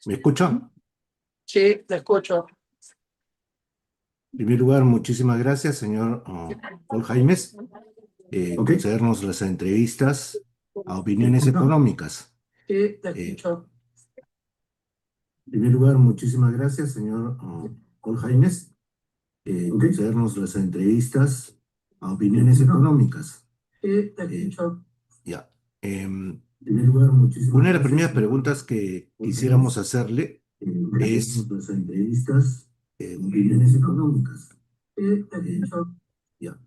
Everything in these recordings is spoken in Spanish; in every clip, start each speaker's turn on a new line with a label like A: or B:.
A: ¿Me escucha?
B: Sí, te escucho.
A: En primer lugar, muchísimas gracias, señor Paul Jaimes, concedernos las entrevistas a Opiniones Económicas.
B: Sí, te
A: En
B: escucho.
A: primer lugar, muchísimas gracias, señor Paul Jaimes, concedernos las entrevistas a Opiniones Económicas.
B: Sí, te
A: Eh,
B: escucho.
A: ya. En primer lugar, muchísimas una de las primeras preguntas que quisiéramos hacerle es las entrevistas Opiniones Económicas.
B: Sí, te
A: Eh,
B: escucho.
A: Ya.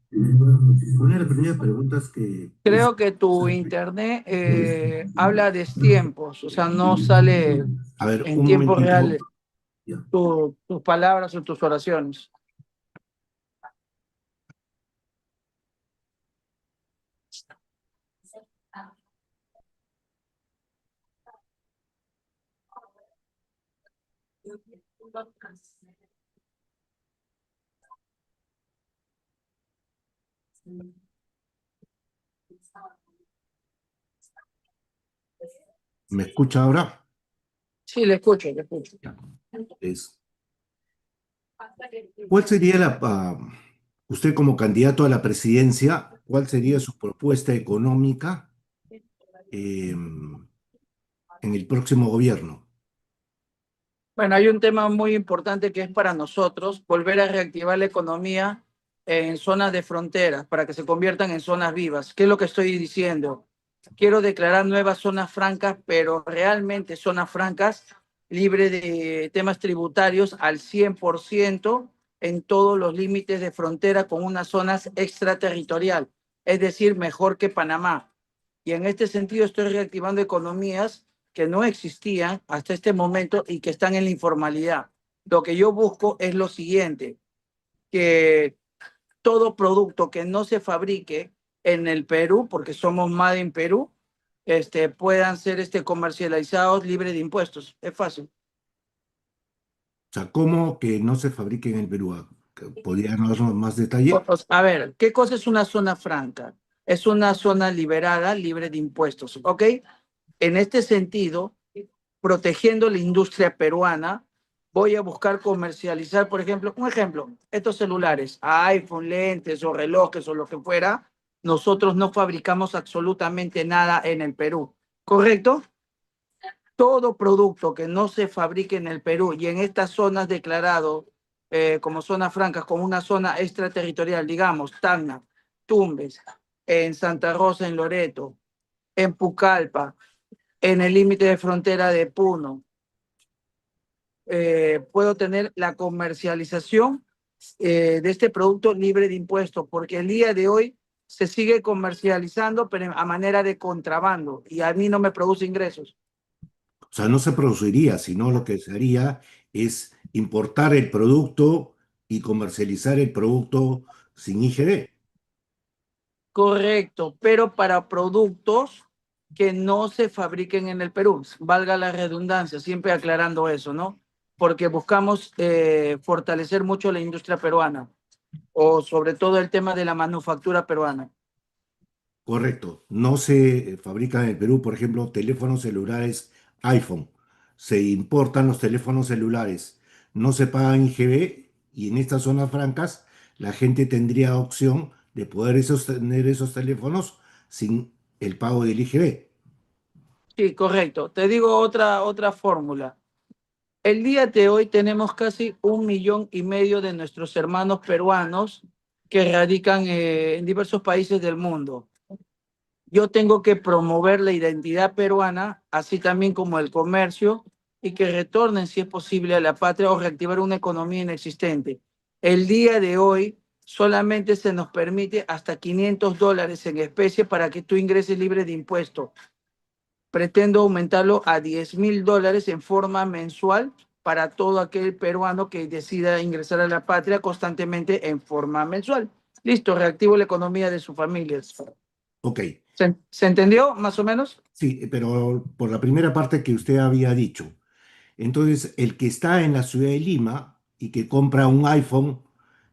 A: Una de las primeras preguntas que
B: Creo que tu
A: hacerle
B: internet
A: es,
B: habla de tiempos, o sea, no sale
A: a ver,
B: en
A: un
B: tiempo
A: momentito.
B: real
A: Ya.
B: tus palabras o tus oraciones.
A: ¿Me escucha ahora?
B: Sí, le escucho, le escucho.
A: Ya. Es, ¿Cuál sería usted como candidato a la presidencia, cuál sería su propuesta económica en el próximo gobierno?
B: Bueno, hay un tema muy importante que es para nosotros, volver a reactivar la economía en zonas de fronteras para que se conviertan en zonas vivas. ¿Qué es lo que estoy diciendo? Quiero declarar nuevas zonas francas, pero realmente zonas francas libres de temas tributarios al 100% en todos los límites de frontera con unas zonas extraterritorial, es decir, mejor que Panamá. Y en este sentido estoy reactivando economías que no existían hasta este momento y que están en la informalidad. Lo que yo busco es lo siguiente, que todo producto que no se fabrique en el Perú, porque somos Made in Perú, puedan ser comercializados libres de impuestos. Es fácil.
A: O sea, ¿cómo que no se fabrique en el Perú? ¿Podría darnos más detalle?
B: A ver, ¿qué cosa es una zona franca? Es una zona liberada, libre de impuestos, ¿ok? En este sentido, protegiendo la industria peruana, voy a buscar comercializar, por ejemplo, un ejemplo, estos celulares, iPhone, lentes o relojes o lo que fuera, nosotros no fabricamos absolutamente nada en el Perú, ¿correcto? Todo producto que no se fabrique en el Perú y en estas zonas declarado como zonas francas, como una zona extraterritorial, digamos, Tacna, Tumbes, en Santa Rosa, en Loreto, en Pucallpa, en el límite de frontera de Puno, puedo tener la comercialización de este producto libre de impuestos, porque el día de hoy se sigue comercializando, pero a manera de contrabando, y a mí no me produce ingresos.
A: O sea, no se produciría, sino lo que se haría es importar el producto y comercializar el producto sin IGB.
B: Correcto, pero para productos que no se fabriquen en el Perú, valga la redundancia, siempre aclarando eso, ¿no? Porque buscamos fortalecer mucho la industria peruana, o sobre todo el tema de la manufactura peruana.
A: Correcto. No se fabrican en el Perú, por ejemplo, teléfonos celulares iPhone. Se importan los teléfonos celulares. No se pagan IGB y en estas zonas francas la gente tendría opción de poder tener esos teléfonos sin el pago del IGB.
B: Sí, correcto. Te digo otra fórmula. El día de hoy tenemos casi 1,5 millones de nuestros hermanos peruanos que radican en diversos países del mundo. Yo tengo que promover la identidad peruana, así también como el comercio, y que retornen, si es posible, a la patria o reactivar una economía inexistente. El día de hoy solamente se nos permite hasta $500 en especie para que tú ingreses libre de impuestos. Pretendo aumentarlo a $10,000 en forma mensual para todo aquel peruano que decida ingresar a la patria constantemente en forma mensual. Listo, reactivo la economía de sus familias.
A: Ok,
B: ¿Se entendió más o menos?
A: sí, pero por la primera parte que usted había dicho. Entonces, el que está en la ciudad de Lima y que compra un iPhone,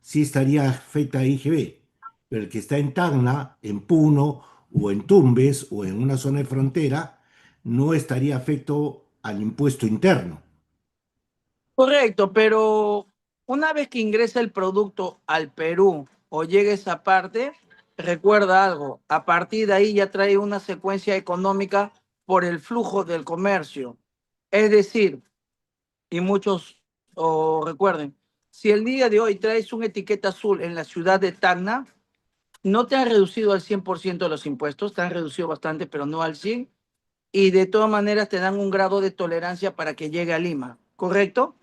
A: sí estaría afecta a IGB, pero el que está en Tacna, en Puno o en Tumbes o en una zona de frontera, no estaría afecto al impuesto interno.
B: Correcto, pero una vez que ingresa el producto al Perú o llega esa parte, recuerda algo, a partir de ahí ya trae una secuencia económica por el flujo del comercio. Es decir, y muchos recuerden, si el día de hoy traes una etiqueta azul en la ciudad de Tacna, no te han reducido al 100% los impuestos, te han reducido bastante, pero no al 100%, y de todas maneras te dan un grado de tolerancia para que llegue a Lima, ¿correcto?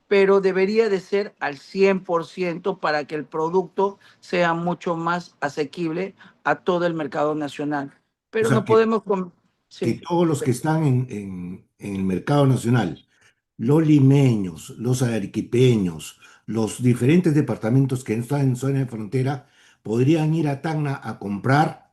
B: Pero debería de ser al 100% para que el producto sea mucho más asequible a todo el mercado nacional.
A: O
B: Pero
A: sea,
B: no podemos...
A: que
B: Sí.
A: todos los que están en el mercado nacional, los limeños, los arequipeños, los diferentes departamentos que están en zona de frontera, podrían ir a Tacna a comprar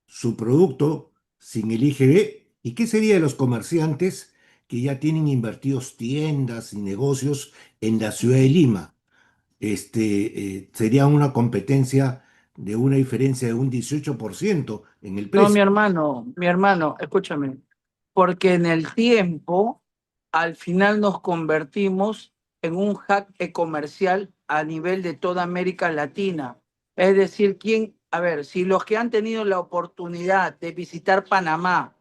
A: su producto sin el IGB. ¿Y qué sería de los comerciantes que ya tienen invertidos tiendas y negocios en la ciudad de Lima? Sería una competencia de una diferencia de un 18% en el
B: No,
A: precio.
B: mi hermano, escúchame, porque en el tiempo, al final nos convertimos en un hub comercial a nivel de toda América Latina. Es decir, a ver, si los que han tenido la oportunidad de visitar Panamá,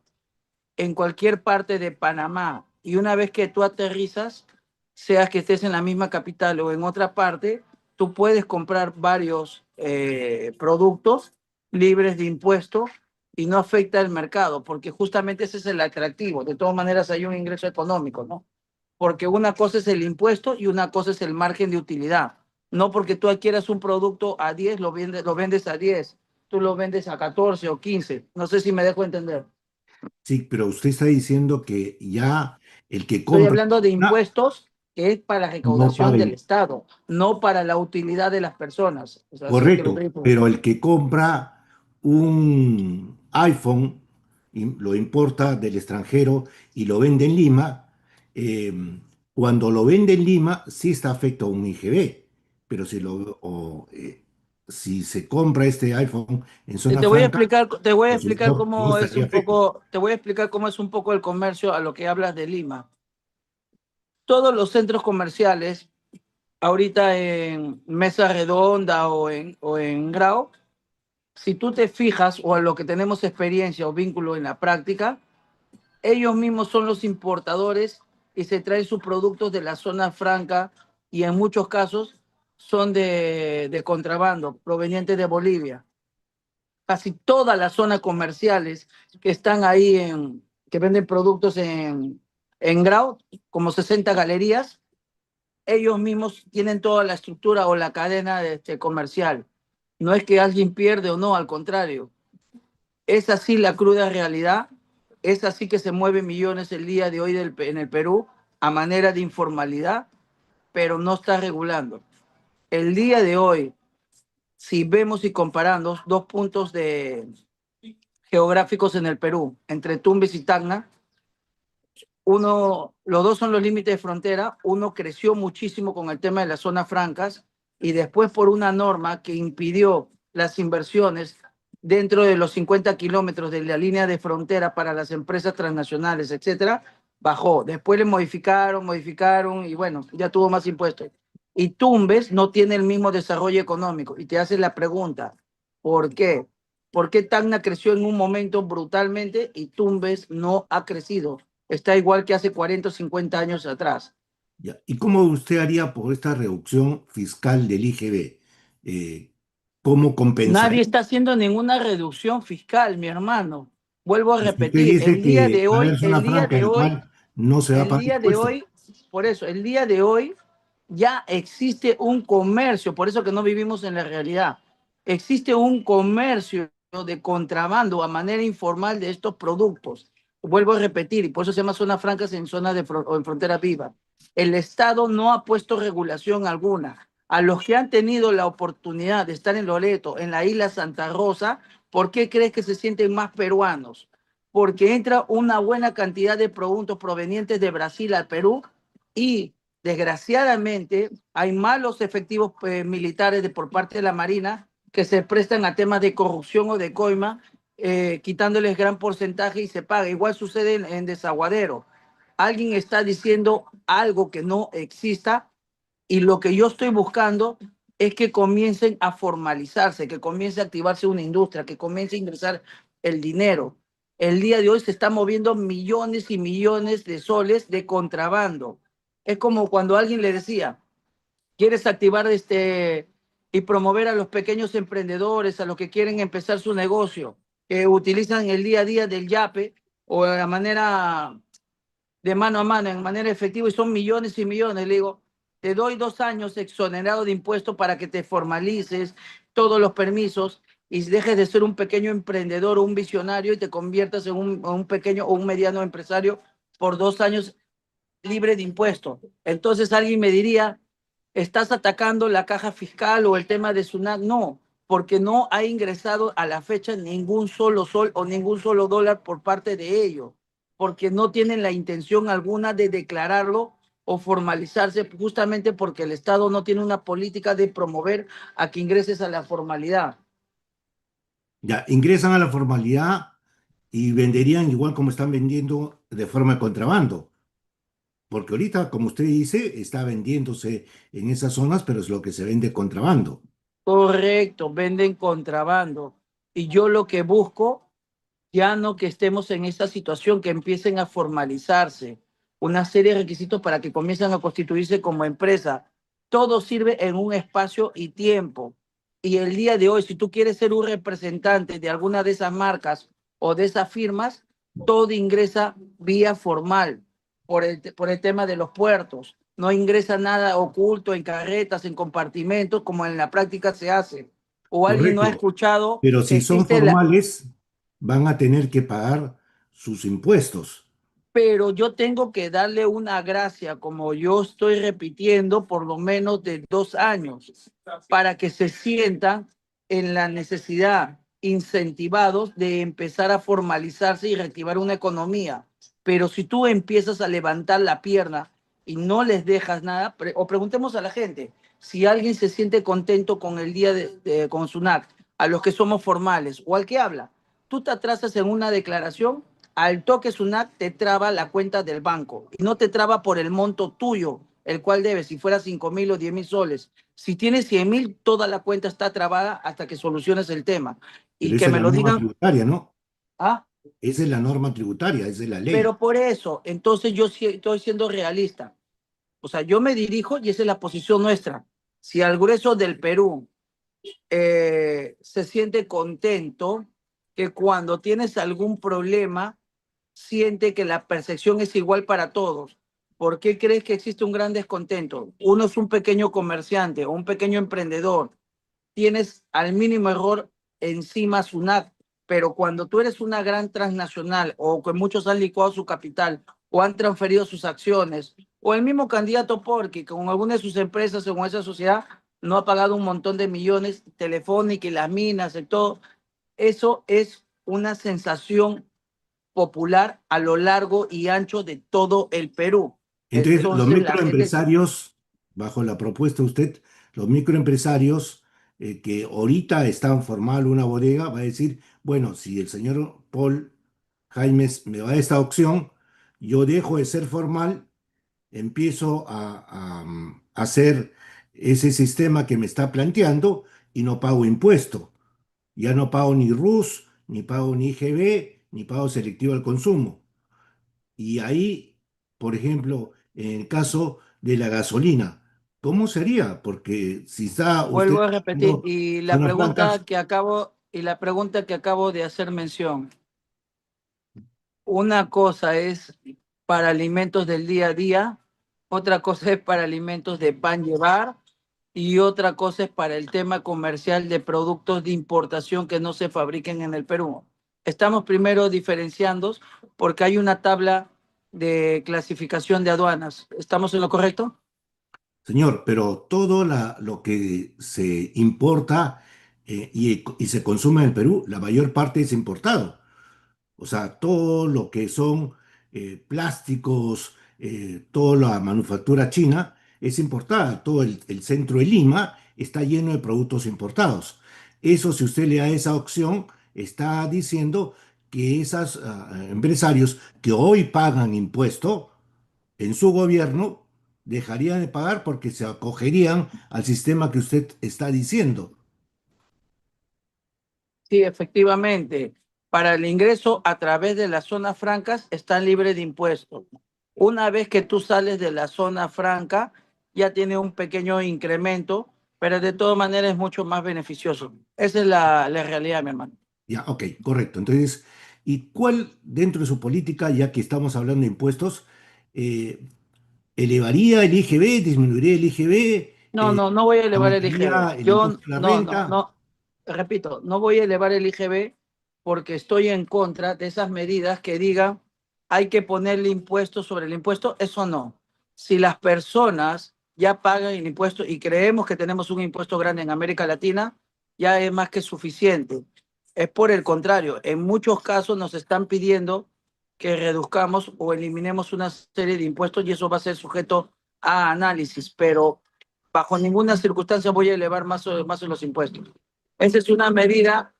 B: en cualquier parte de Panamá, y una vez que tú aterrizas, seas que estés en la misma capital o en otra parte, tú puedes comprar varios productos libres de impuestos y no afecta el mercado, porque justamente ese es el atractivo. De todas maneras, hay un ingreso económico, ¿no? Porque una cosa es el impuesto y una cosa es el margen de utilidad. No porque tú adquieras un producto a 10, lo vendes a 10, tú lo vendes a 14 o 15. No sé si me dejo entender.
A: Sí, pero usted está diciendo que ya el que
B: Estoy
A: compra
B: hablando de
A: una
B: impuestos que es para la
A: no
B: recaudación
A: paga
B: del Estado, no para la utilidad de las personas. O sea, así que lo
A: correcto,
B: digo.
A: pero el que compra un iPhone y lo importa del extranjero y lo vende en Lima, eh, cuando lo vende en Lima sí está afecto a un IGB, pero si se compra este iPhone en zona franca,
B: Te voy a
A: pues
B: explicar
A: no
B: cómo es
A: estaría
B: un
A: afecto.
B: poco, te voy a explicar cómo es un poco el comercio a lo que hablas de Lima. Todos los centros comerciales, ahorita en Mesa Redonda o en Grau, si tú te fijas o a lo que tenemos experiencia o vínculo en la práctica, ellos mismos son los importadores y se traen sus productos de la zona franca y en muchos casos son de contrabando provenientes de Bolivia. Casi todas las zonas comerciales que están ahí que venden productos en Grau, como 60 galerías, ellos mismos tienen toda la estructura o la cadena comercial. No es que alguien pierde o no, al contrario. Es así la cruda realidad, es así que se mueven millones el día de hoy en el Perú a manera de informalidad, pero no está regulando. El día de hoy, si vemos y comparamos dos puntos geográficos en el Perú, entre Tumbes y Tacna, los dos son los límites de frontera, uno creció muchísimo con el tema de las zonas francas y después por una norma que impidió las inversiones dentro de los 50 kilómetros de la línea de frontera para las empresas transnacionales, etcétera, bajó. Después le modificaron y bueno, ya tuvo más impuestos. Y Tumbes no tiene el mismo desarrollo económico. Y te haces la pregunta, ¿por qué? ¿Por qué Tacna creció en un momento brutalmente y Tumbes no ha crecido? Está igual que hace 40 o 50 años atrás.
A: Ya. ¿Y cómo usted haría por esta reducción fiscal del IGB? ¿Cómo compensaría?
B: Nadie está haciendo ninguna reducción fiscal, mi hermano. Vuelvo a
A: Pues usted
B: repetir,
A: dice que va a haber zona franca en la cual no se va a
B: el
A: pagar
B: día de
A: impuestos.
B: hoy, por eso, el día de hoy ya existe un comercio, por eso que no vivimos en la realidad. Existe un comercio de contrabando a manera informal de estos productos. Vuelvo a repetir, y por eso se llama zonas francas en zonas o en frontera viva. El Estado no ha puesto regulación alguna. A los que han tenido la oportunidad de estar en Loreto, en la isla Santa Rosa, ¿por qué crees que se sienten más peruanos? Porque entra una buena cantidad de productos provenientes de Brasil al Perú y desgraciadamente hay malos efectivos militares por parte de la Marina que se prestan a temas de corrupción o de coima, quitándoles gran porcentaje y se paga. Igual sucede en Desaguadero. alguien está diciendo algo que no exista y lo que yo estoy buscando es que comiencen a formalizarse, que comience a activarse una industria, que comience a ingresar el dinero. El día de hoy se están moviendo millones y millones de soles de contrabando. Es como cuando alguien le decía, ¿quieres activar y promover a los pequeños emprendedores, a los que quieren empezar su negocio, que utilizan el día a día del yape o de la manera de mano a mano, en manera efectiva, y son millones y millones? Le digo, te doy 2 años exonerado de impuestos para que te formalices todos los permisos y dejes de ser un pequeño emprendedor o un visionario y te conviertas en un pequeño o un mediano empresario por 2 años libre de impuestos. Entonces alguien me diría, ¿estás atacando la caja fiscal o el tema de SUNAT? No, porque no ha ingresado a la fecha ningún solo sol o ningún solo dólar por parte de ellos, porque no tienen la intención alguna de declararlo o formalizarse, justamente porque el Estado no tiene una política de promover a que ingreses a la formalidad.
A: Ya, ingresan a la formalidad y venderían igual como están vendiendo de forma de contrabando. Porque ahorita, como usted dice, está vendiéndose en esas zonas, pero es lo que se vende contrabando.
B: Correcto, venden contrabando. Y yo lo que busco, ya no que estemos en esta situación, que empiecen a formalizarse una serie de requisitos para que comiencen a constituirse como empresa. Todo sirve en un espacio y tiempo. Y el día de hoy, si tú quieres ser un representante de alguna de esas marcas o de esas firmas, todo ingresa vía formal por el tema de los puertos. No ingresa nada oculto en carretas, en compartimentos, como en la práctica se hace. O alguien no ha
A: Correcto.
B: escuchado
A: Pero
B: que
A: si son
B: existe la,
A: formales, van a tener que pagar sus impuestos.
B: pero yo tengo que darle una gracia, como yo estoy repitiendo, por lo menos de 2 años, para que se sientan en la necesidad, incentivados de empezar a formalizarse y reactivar una economía. Pero si tú empiezas a levantar la pierna y no les dejas nada, o preguntemos a la gente, si alguien se siente contento con el día con SUNAT, a los que somos formales o al que habla, tú te atrasas en una declaración, al toque SUNAT te traba la cuenta del banco y no te traba por el monto tuyo, el cual debes, si fuera 5.000 o 10.000 soles. Si tienes 100.000, toda la cuenta está trabada hasta que soluciones el tema.
A: Pero
B: Y
A: esa
B: que
A: es
B: me
A: la
B: lo
A: norma
B: digan,
A: tributaria, ¿no?
B: ah,
A: Esa es la norma tributaria, esa es la ley.
B: pero por eso, entonces yo sí estoy siendo realista. O sea, yo me dirijo y esa es la posición nuestra. Si al grueso del Perú se siente contento, que cuando tienes algún problema siente que la percepción es igual para todos. ¿Por qué crees que existe un gran descontento? Uno es un pequeño comerciante o un pequeño emprendedor. Tienes al mínimo error encima SUNAT, pero cuando tú eres una gran transnacional o que muchos han licuado su capital o han transferido sus acciones, o el mismo candidato porque con alguna de sus empresas o con esa sociedad no ha pagado un montón de millones, Telefónica y las minas y todo, eso es una sensación popular a lo largo y ancho de todo el Perú.
A: Entonces, los
B: Entonces la gente,
A: microempresarios, bajo la propuesta de usted, los microempresarios que ahorita están formando una bodega, va a decir, bueno, si el señor Paul Jaimes me va a esta opción, yo dejo de ser formal, empiezo a hacer ese sistema que me está planteando y no pago impuesto. Ya no pago ni RUS, ni pago ni IGB, ni pago selectivo al consumo. Y ahí, por ejemplo, en el caso de la gasolina, ¿cómo sería? Porque si está usted
B: vuelvo a repetir,
A: haciendo zonas francas,
B: y la pregunta que acabo de hacer mención, una cosa es para alimentos del día a día, otra cosa es para alimentos de pan llevar y otra cosa es para el tema comercial de productos de importación que no se fabriquen en el Perú. Estamos primero diferenciando porque hay una tabla de clasificación de aduanas. ¿Estamos en lo correcto?
A: señor, pero todo lo que se importa y se consume en el Perú, la mayor parte es importado. O sea, todo lo que son plásticos, toda la manufactura china es importada. Todo el centro de Lima está lleno de productos importados. Eso, si usted le da esa opción, está diciendo que esos empresarios que hoy pagan impuesto en su gobierno dejarían de pagar porque se acogerían al sistema que usted está diciendo.
B: Sí, efectivamente. Para el ingreso a través de las zonas francas están libres de impuestos. Una vez que tú sales de la zona franca, ya tiene un pequeño incremento, pero de todas maneras es mucho más beneficioso. Esa es la realidad, mi hermano.
A: Ya, ok, correcto. Entonces, ¿y cuál dentro de su política, ya que estamos hablando de impuestos, eh, elevaría el IGB, disminuiría el IGB,
B: No, no, no voy a elevar el
A: aumentaría
B: IGB.
A: el
B: Yo
A: impuesto a la
B: no, no,
A: renta?
B: no, repito, no voy a elevar el IGB porque estoy en contra de esas medidas que digan hay que ponerle impuesto sobre el impuesto. Eso no. Si las personas ya pagan el impuesto y creemos que tenemos un impuesto grande en América Latina, ya es más que suficiente. Es por el contrario, en muchos casos nos están pidiendo que reduzcamos o eliminemos una serie de impuestos y eso va a ser sujeto a análisis, pero bajo ninguna circunstancia voy a elevar más los impuestos. Esa es una medida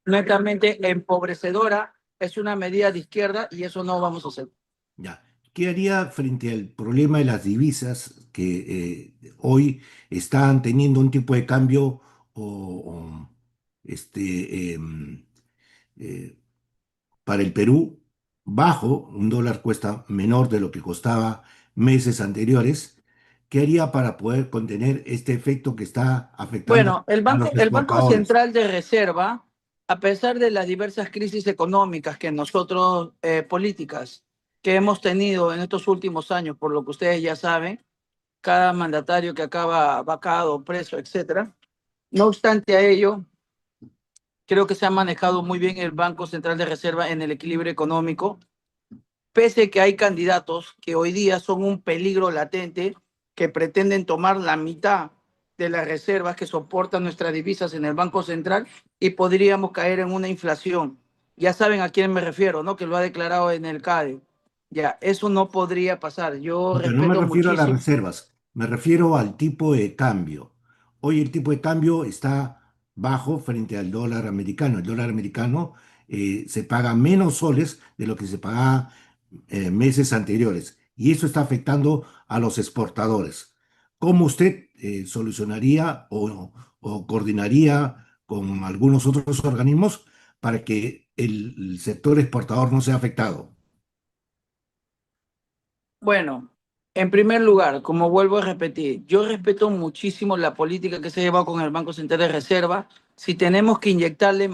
B: netamente empobrecedora, es una medida de izquierda y eso no vamos a hacer.
A: Ya. ¿Qué haría frente al problema de las divisas que hoy están teniendo un tipo de cambio o, este, eh, para el Perú bajo? Un dólar cuesta menor de lo que costaba meses anteriores. ¿Qué haría para poder contener este efecto que está afectando
B: Bueno,
A: a los
B: el Banco
A: exportadores?
B: Central de Reserva, a pesar de las diversas crisis económicas que nosotros, políticas, que hemos tenido en estos últimos años, por lo que ustedes ya saben, cada mandatario que acaba vacado, preso, etcétera. No obstante a ello, creo que se ha manejado muy bien el Banco Central de Reserva en el equilibrio económico, pese a que hay candidatos que hoy día son un peligro latente, que pretenden tomar la mitad de las reservas que soportan nuestras divisas en el Banco Central y podríamos caer en una inflación. Ya saben a quién me refiero, ¿no? Que lo ha declarado en el CADE. Ya, eso no podría pasar. Yo
A: No, pero no me
B: respeto
A: refiero a las
B: muchísimo.
A: reservas, me refiero al tipo de cambio. Hoy el tipo de cambio está bajo frente al dólar americano. El dólar americano se paga menos soles de lo que se pagaba meses anteriores y eso está afectando a los exportadores. ¿Cómo usted solucionaría o coordinaría con algunos otros organismos para que el sector exportador no sea afectado?
B: Bueno, en primer lugar, como vuelvo a repetir, yo respeto muchísimo la política que se ha llevado con el Banco Central de Reserva. Si tenemos que inyectarle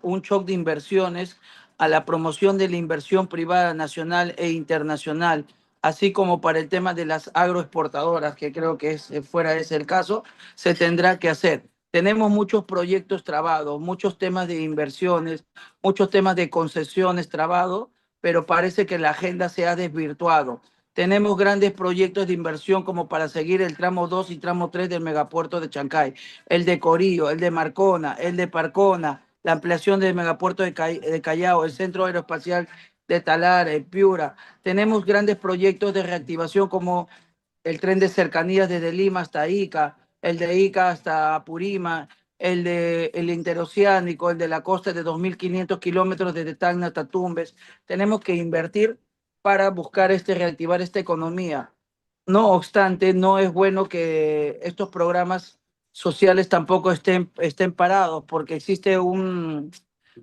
B: un shock de inversiones a la promoción de la inversión privada nacional e internacional, así como para el tema de las agroexportadoras, que creo que fuera ese el caso, se tendrá que hacer. Tenemos muchos proyectos trabados, muchos temas de inversiones, muchos temas de concesiones trabados, pero parece que la agenda se ha desvirtuado. Tenemos grandes proyectos de inversión como para seguir el tramo 2 y tramo 3 del megapuerto de Chancay, el de Corillo, el de Marcona, el de Parcona, la ampliación del megapuerto de Callao, el centro aeroespacial de Talar, el Piura. Tenemos grandes proyectos de reactivación como el tren de cercanías desde Lima hasta Ica, el de Ica hasta Apurima, el interoceánico, el de la costa de 2.500 kilómetros desde Tacna hasta Tumbes. Tenemos que invertir para buscar reactivar esta economía. No obstante, no es bueno que estos programas sociales tampoco estén parados, porque existe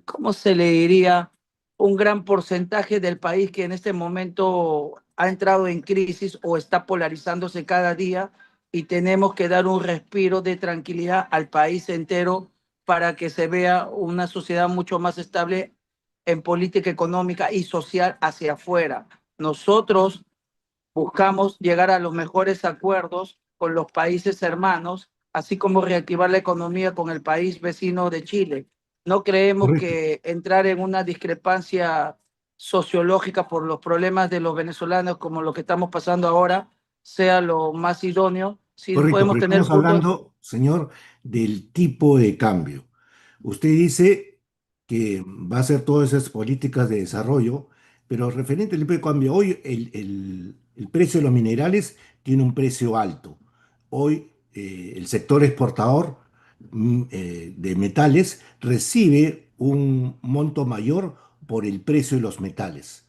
B: ¿cómo se le diría? Un gran porcentaje del país que en este momento ha entrado en crisis o está polarizándose cada día y tenemos que dar un respiro de tranquilidad al país entero para que se vea una sociedad mucho más estable en política económica y social hacia afuera. Nosotros buscamos llegar a los mejores acuerdos con los países hermanos, así como reactivar la economía con el país vecino de Chile. No creemos
A: Correcto.
B: que entrar en una discrepancia sociológica por los problemas de los venezolanos, como lo que estamos pasando ahora, sea lo más idóneo. Si
A: Correcto,
B: podemos
A: pero
B: tener
A: estamos
B: puntos.
A: hablando, señor, del tipo de cambio. Usted dice que va a hacer todas esas políticas de desarrollo, pero referente al tipo de cambio, hoy el precio de los minerales tiene un precio alto. Hoy el sector exportador de metales recibe un monto mayor por el precio de los metales.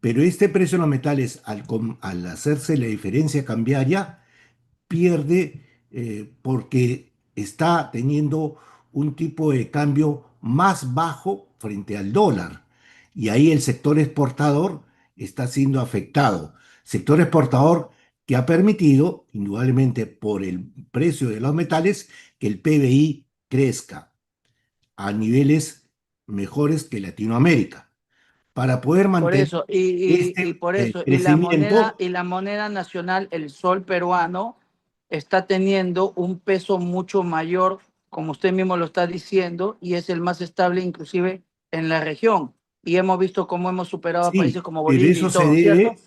A: Pero este precio de los metales, al hacerse la diferencia cambiaria, pierde porque está teniendo un tipo de cambio más bajo frente al dólar. Y ahí el sector exportador está siendo afectado. Sector exportador que ha permitido, indudablemente por el precio de los metales, que el PBI crezca a niveles mejores que Latinoamérica. Para poder
B: Por
A: mantener
B: eso, y
A: este
B: por eso,
A: crecimiento,
B: y la moneda nacional, el sol peruano, está teniendo un peso mucho mayor, como usted mismo lo está diciendo, y es el más estable inclusive en la región. Y hemos visto cómo hemos superado a países
A: sí,
B: como
A: pero
B: Bolivia y todo, ¿cierto?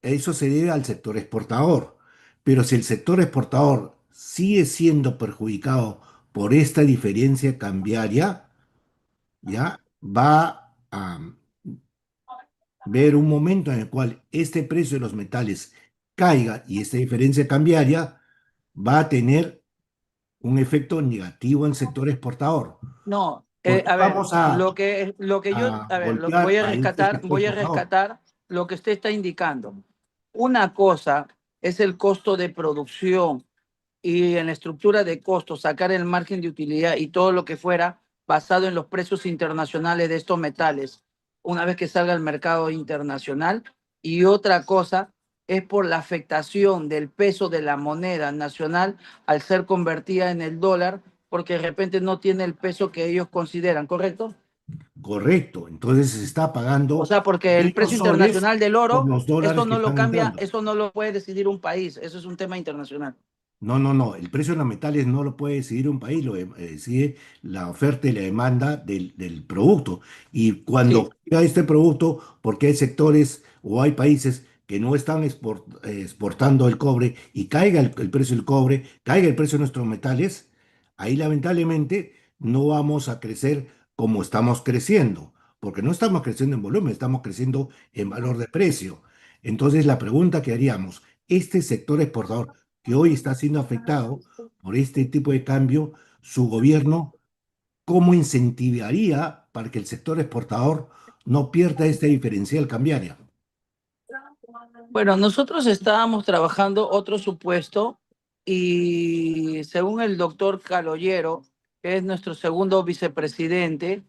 A: eso se debe al sector exportador. Pero si el sector exportador sigue siendo perjudicado por esta diferencia cambiaria, ya va a ver un momento en el cual este precio de los metales caiga y esta diferencia cambiaria va a tener un efecto negativo en el sector exportador,
B: No,
A: porque
B: a ver,
A: vamos
B: lo que yo,
A: a
B: a ver,
A: golpear a este sector
B: voy a
A: exportador.
B: rescatar lo que usted está indicando. Una cosa es el costo de producción y en la estructura de costos, sacar el margen de utilidad y todo lo que fuera basado en los precios internacionales de estos metales, una vez que salga al mercado internacional. Y otra cosa es por la afectación del peso de la moneda nacional al ser convertida en el dólar, porque de repente no tiene el peso que ellos consideran, ¿correcto?
A: Correcto, entonces se está
B: O
A: pagando
B: sea, porque el
A: menos
B: precio
A: soles
B: internacional del
A: por
B: oro,
A: los dólares
B: eso
A: que
B: no lo
A: están
B: cambia,
A: entrando.
B: eso no lo puede decidir un país, eso es un tema internacional.
A: No, no, no. El precio de los metales no lo puede decidir un país, lo decide la oferta y la demanda del producto. Y cuando
B: Sí.
A: caiga este producto, porque hay sectores o hay países que no están exportando el cobre y caiga el precio del cobre, caiga el precio de nuestros metales, ahí lamentablemente no vamos a crecer como estamos creciendo, porque no estamos creciendo en volumen, estamos creciendo en valor de precio. Entonces la pregunta que haríamos, este sector exportador que hoy está siendo afectado por este tipo de cambio, su gobierno, ¿cómo incentivaría para que el sector exportador no pierda este diferencial cambiario?
B: Bueno, nosotros estábamos trabajando otro supuesto y según el doctor Caloyero, que es nuestro segundo vicepresidente,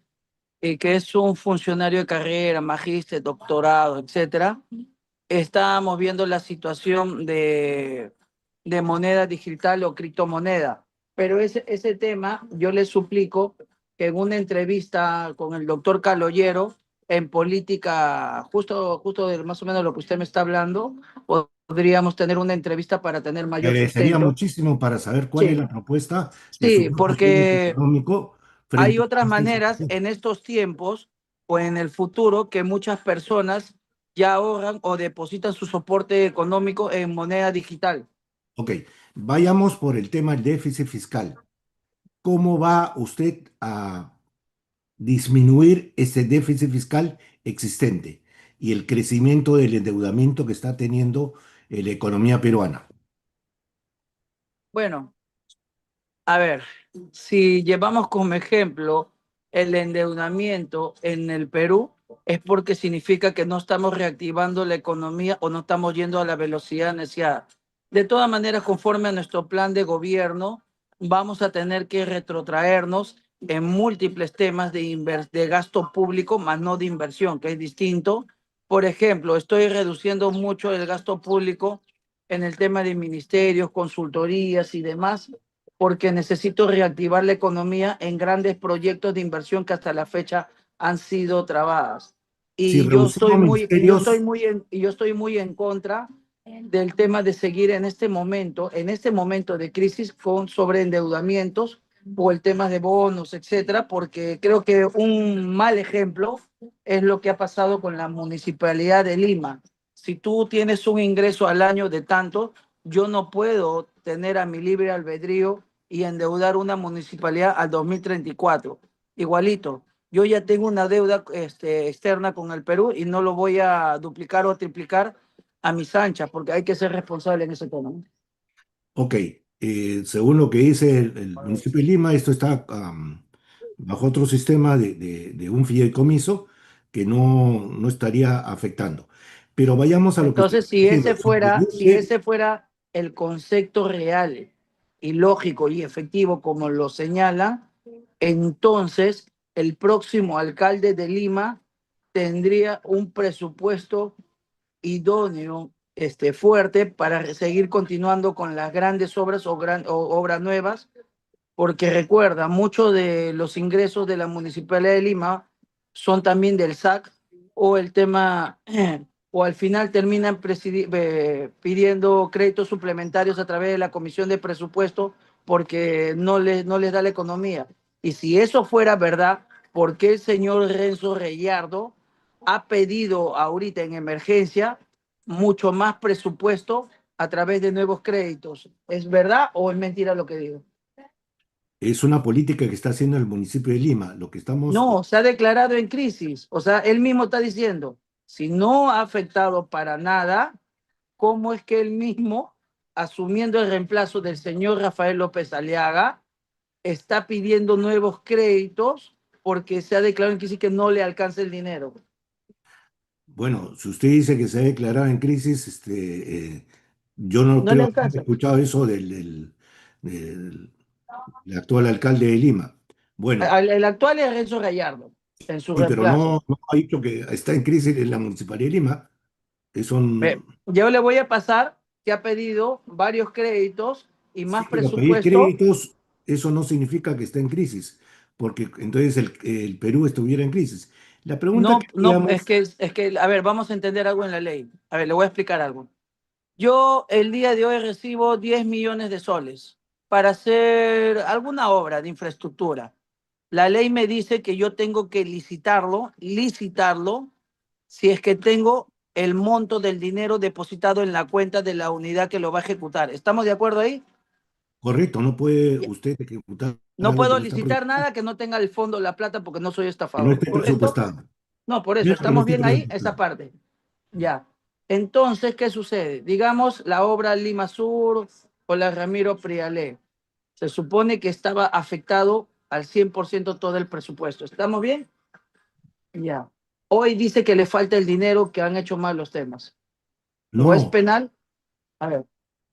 B: y que es un funcionario de carrera, magíster, doctorado, etcétera, estábamos viendo la situación de moneda digital o criptomoneda. Pero ese tema yo le suplico que en una entrevista con el doctor Caloyero en política, justo de más o menos lo que usted me está hablando, podríamos tener una entrevista para tener
A: Me
B: mayor
A: agradecería
B: sustento.
A: muchísimo para saber cuál es
B: Sí,
A: la propuesta de su
B: sí,
A: grupo técnico
B: porque
A: económico
B: hay
A: frente a
B: otras
A: esta
B: maneras
A: situación.
B: en estos tiempos o en el futuro que muchas personas ya ahorran o depositan su soporte económico en moneda digital.
A: Ok, vayamos por el tema del déficit fiscal. ¿Cómo va usted a disminuir ese déficit fiscal existente y el crecimiento del endeudamiento que está teniendo la economía peruana?
B: Bueno, a ver, si llevamos como ejemplo el endeudamiento en el Perú, es porque significa que no estamos reactivando la economía o no estamos yendo a la velocidad necesaria. De todas maneras, conforme a nuestro plan de gobierno, vamos a tener que retrotraernos en múltiples temas de gasto público, más no de inversión, que es distinto. Por ejemplo, estoy reduciendo mucho el gasto público en el tema de ministerios, consultorías y demás porque necesito reactivar la economía en grandes proyectos de inversión que hasta la fecha han sido trabadas.
A: Si reducimos ministerios,
B: Y yo estoy muy en contra del tema de seguir en este momento de crisis con sobreendeudamientos o el tema de bonos, etcétera, porque creo que un mal ejemplo es lo que ha pasado con la Municipalidad de Lima. Si tú tienes un ingreso al año de tanto, yo no puedo tener a mi libre albedrío y endeudar una municipalidad al 2034. Igualito, yo ya tengo una deuda externa con el Perú y no lo voy a duplicar o triplicar a mis anchas, porque hay que ser responsable en ese tema, ¿no?
A: ok, según lo que dice el municipio de Lima, esto está bajo otro sistema de un fideicomiso que no estaría afectando. Pero vayamos a lo que usted
B: Entonces,
A: está diciendo.
B: si ese fuera el concepto real y lógico y efectivo como lo señala, entonces el próximo alcalde de Lima tendría un presupuesto idóneo, fuerte para seguir continuando con las grandes obras o obras nuevas, porque recuerda, muchos de los ingresos de la Municipalidad de Lima son también del SAC o el tema, o al final terminan pidiendo créditos suplementarios a través de la Comisión de Presupuesto porque no les da la economía. Y si eso fuera verdad, ¿por qué el señor Renzo Reyardo ha pedido ahorita en emergencia mucho más presupuesto a través de nuevos créditos? ¿Es verdad o es mentira lo que digo?
A: Es una política que está haciendo el municipio de Lima. Lo que estamos,
B: No, se ha declarado en crisis. O sea, él mismo está diciendo, si no ha afectado para nada, ¿cómo es que él mismo, asumiendo el reemplazo del señor Rafael López Aliaga, está pidiendo nuevos créditos porque se ha declarado en crisis que no le alcanza el dinero?
A: bueno, si usted dice que se ha declarado en crisis, yo no
B: No le
A: creo haber
B: alcanza.
A: escuchado eso del actual alcalde de Lima. Bueno,
B: El actual es Renzo Gallardo, en su
A: sí, pero
B: reemplazo.
A: no ha dicho que está en crisis en la Municipalidad de Lima. Es un,
B: Yo le voy a pasar que ha pedido varios créditos y
A: sí,
B: más
A: pero pedir
B: presupuesto.
A: créditos, eso no significa que está en crisis, porque entonces el Perú estuviera en crisis. La pregunta
B: No,
A: que
B: no,
A: hacíamos,
B: a ver, vamos a entender algo en la ley. A ver, le voy a explicar algo. Yo el día de hoy recibo 10 millones de soles para hacer alguna obra de infraestructura. La ley me dice que yo tengo que licitarlo, si es que tengo el monto del dinero depositado en la cuenta de la unidad que lo va a ejecutar. ¿Estamos de acuerdo ahí?
A: correcto, no puede usted ejecutar
B: No
A: algo que
B: puedo
A: no está,
B: licitar nada que no tenga el fondo la plata porque no soy
A: que no
B: estafador,
A: esté
B: ¿correcto?
A: presupuestado.
B: No, por eso,
A: Claro que no
B: ¿estamos
A: esté
B: bien ahí?
A: presupuestado.
B: Esa parte. Ya. Entonces, ¿qué sucede? Digamos la obra Lima Sur o la Ramiro Prialé. Se supone que estaba afectado al 100% todo el presupuesto. ¿Estamos bien? Ya. Hoy dice que le falta el dinero, que han hecho mal los temas. ¿O es
A: No,
B: penal? A ver.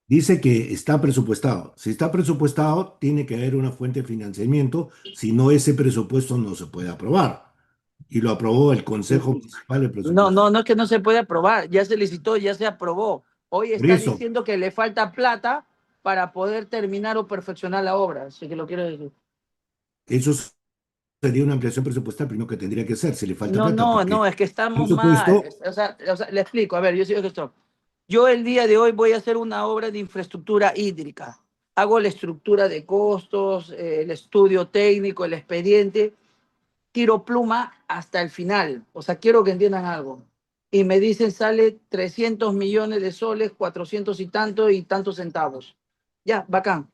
A: dice que está presupuestado. Si está presupuestado, tiene que haber una fuente de financiamiento, si no ese presupuesto no se puede aprobar. Y lo aprobó el Consejo Municipal de
B: No,
A: Presupuesto.
B: no, no es que no se puede aprobar. Ya se licitó, ya se aprobó. Hoy
A: Por
B: está
A: eso,
B: diciendo que le falta plata para poder terminar o perfeccionar la obra. Así que lo quiero decir.
A: eso sería una ampliación presupuestal, primero que tendría que hacer, si le falta
B: No,
A: plata,
B: no,
A: porque
B: no, es que
A: el
B: estamos mal.
A: presupuesto,
B: O sea, le explico. A ver, yo soy gestor. Yo el día de hoy voy a hacer una obra de infraestructura hídrica. Hago la estructura de costos, el estudio técnico, el expediente, tiro pluma hasta el final. O sea, quiero que entiendan algo. Y me dicen, sale 300 millones de soles, 400 y tantos centavos. Ya, bacán.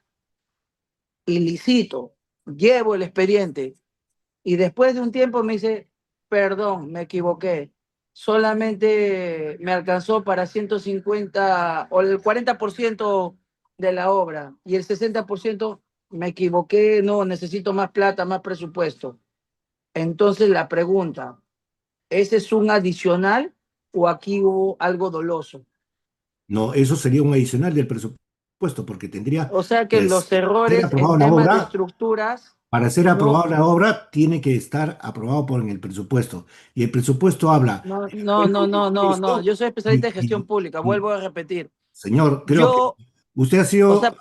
B: Y licito, llevo el expediente. Y después de un tiempo me dice, perdón, me equivoqué. Solamente me alcanzó para 150 o el 40% de la obra y el 60% me equivoqué, no, necesito más plata, más presupuesto. Entonces la pregunta, ¿ese es un adicional o aquí hubo algo doloso?
A: no, eso sería un adicional del presupuesto, porque tendría
B: O sea que
A: que
B: los
A: ser
B: errores en
A: aprobada la
B: temas de
A: obra.
B: estructuras
A: Para ser
B: no.
A: aprobada la obra, tiene que estar aprobado por el presupuesto. Y el presupuesto habla
B: No,
A: del
B: no,
A: acuerdo
B: no,
A: que
B: no,
A: se
B: no, no.
A: hizo.
B: Yo soy especialista
A: Y,
B: en gestión pública, vuelvo a repetir.
A: señor, creo que
B: Yo,
A: usted ha
B: o
A: sido
B: sea,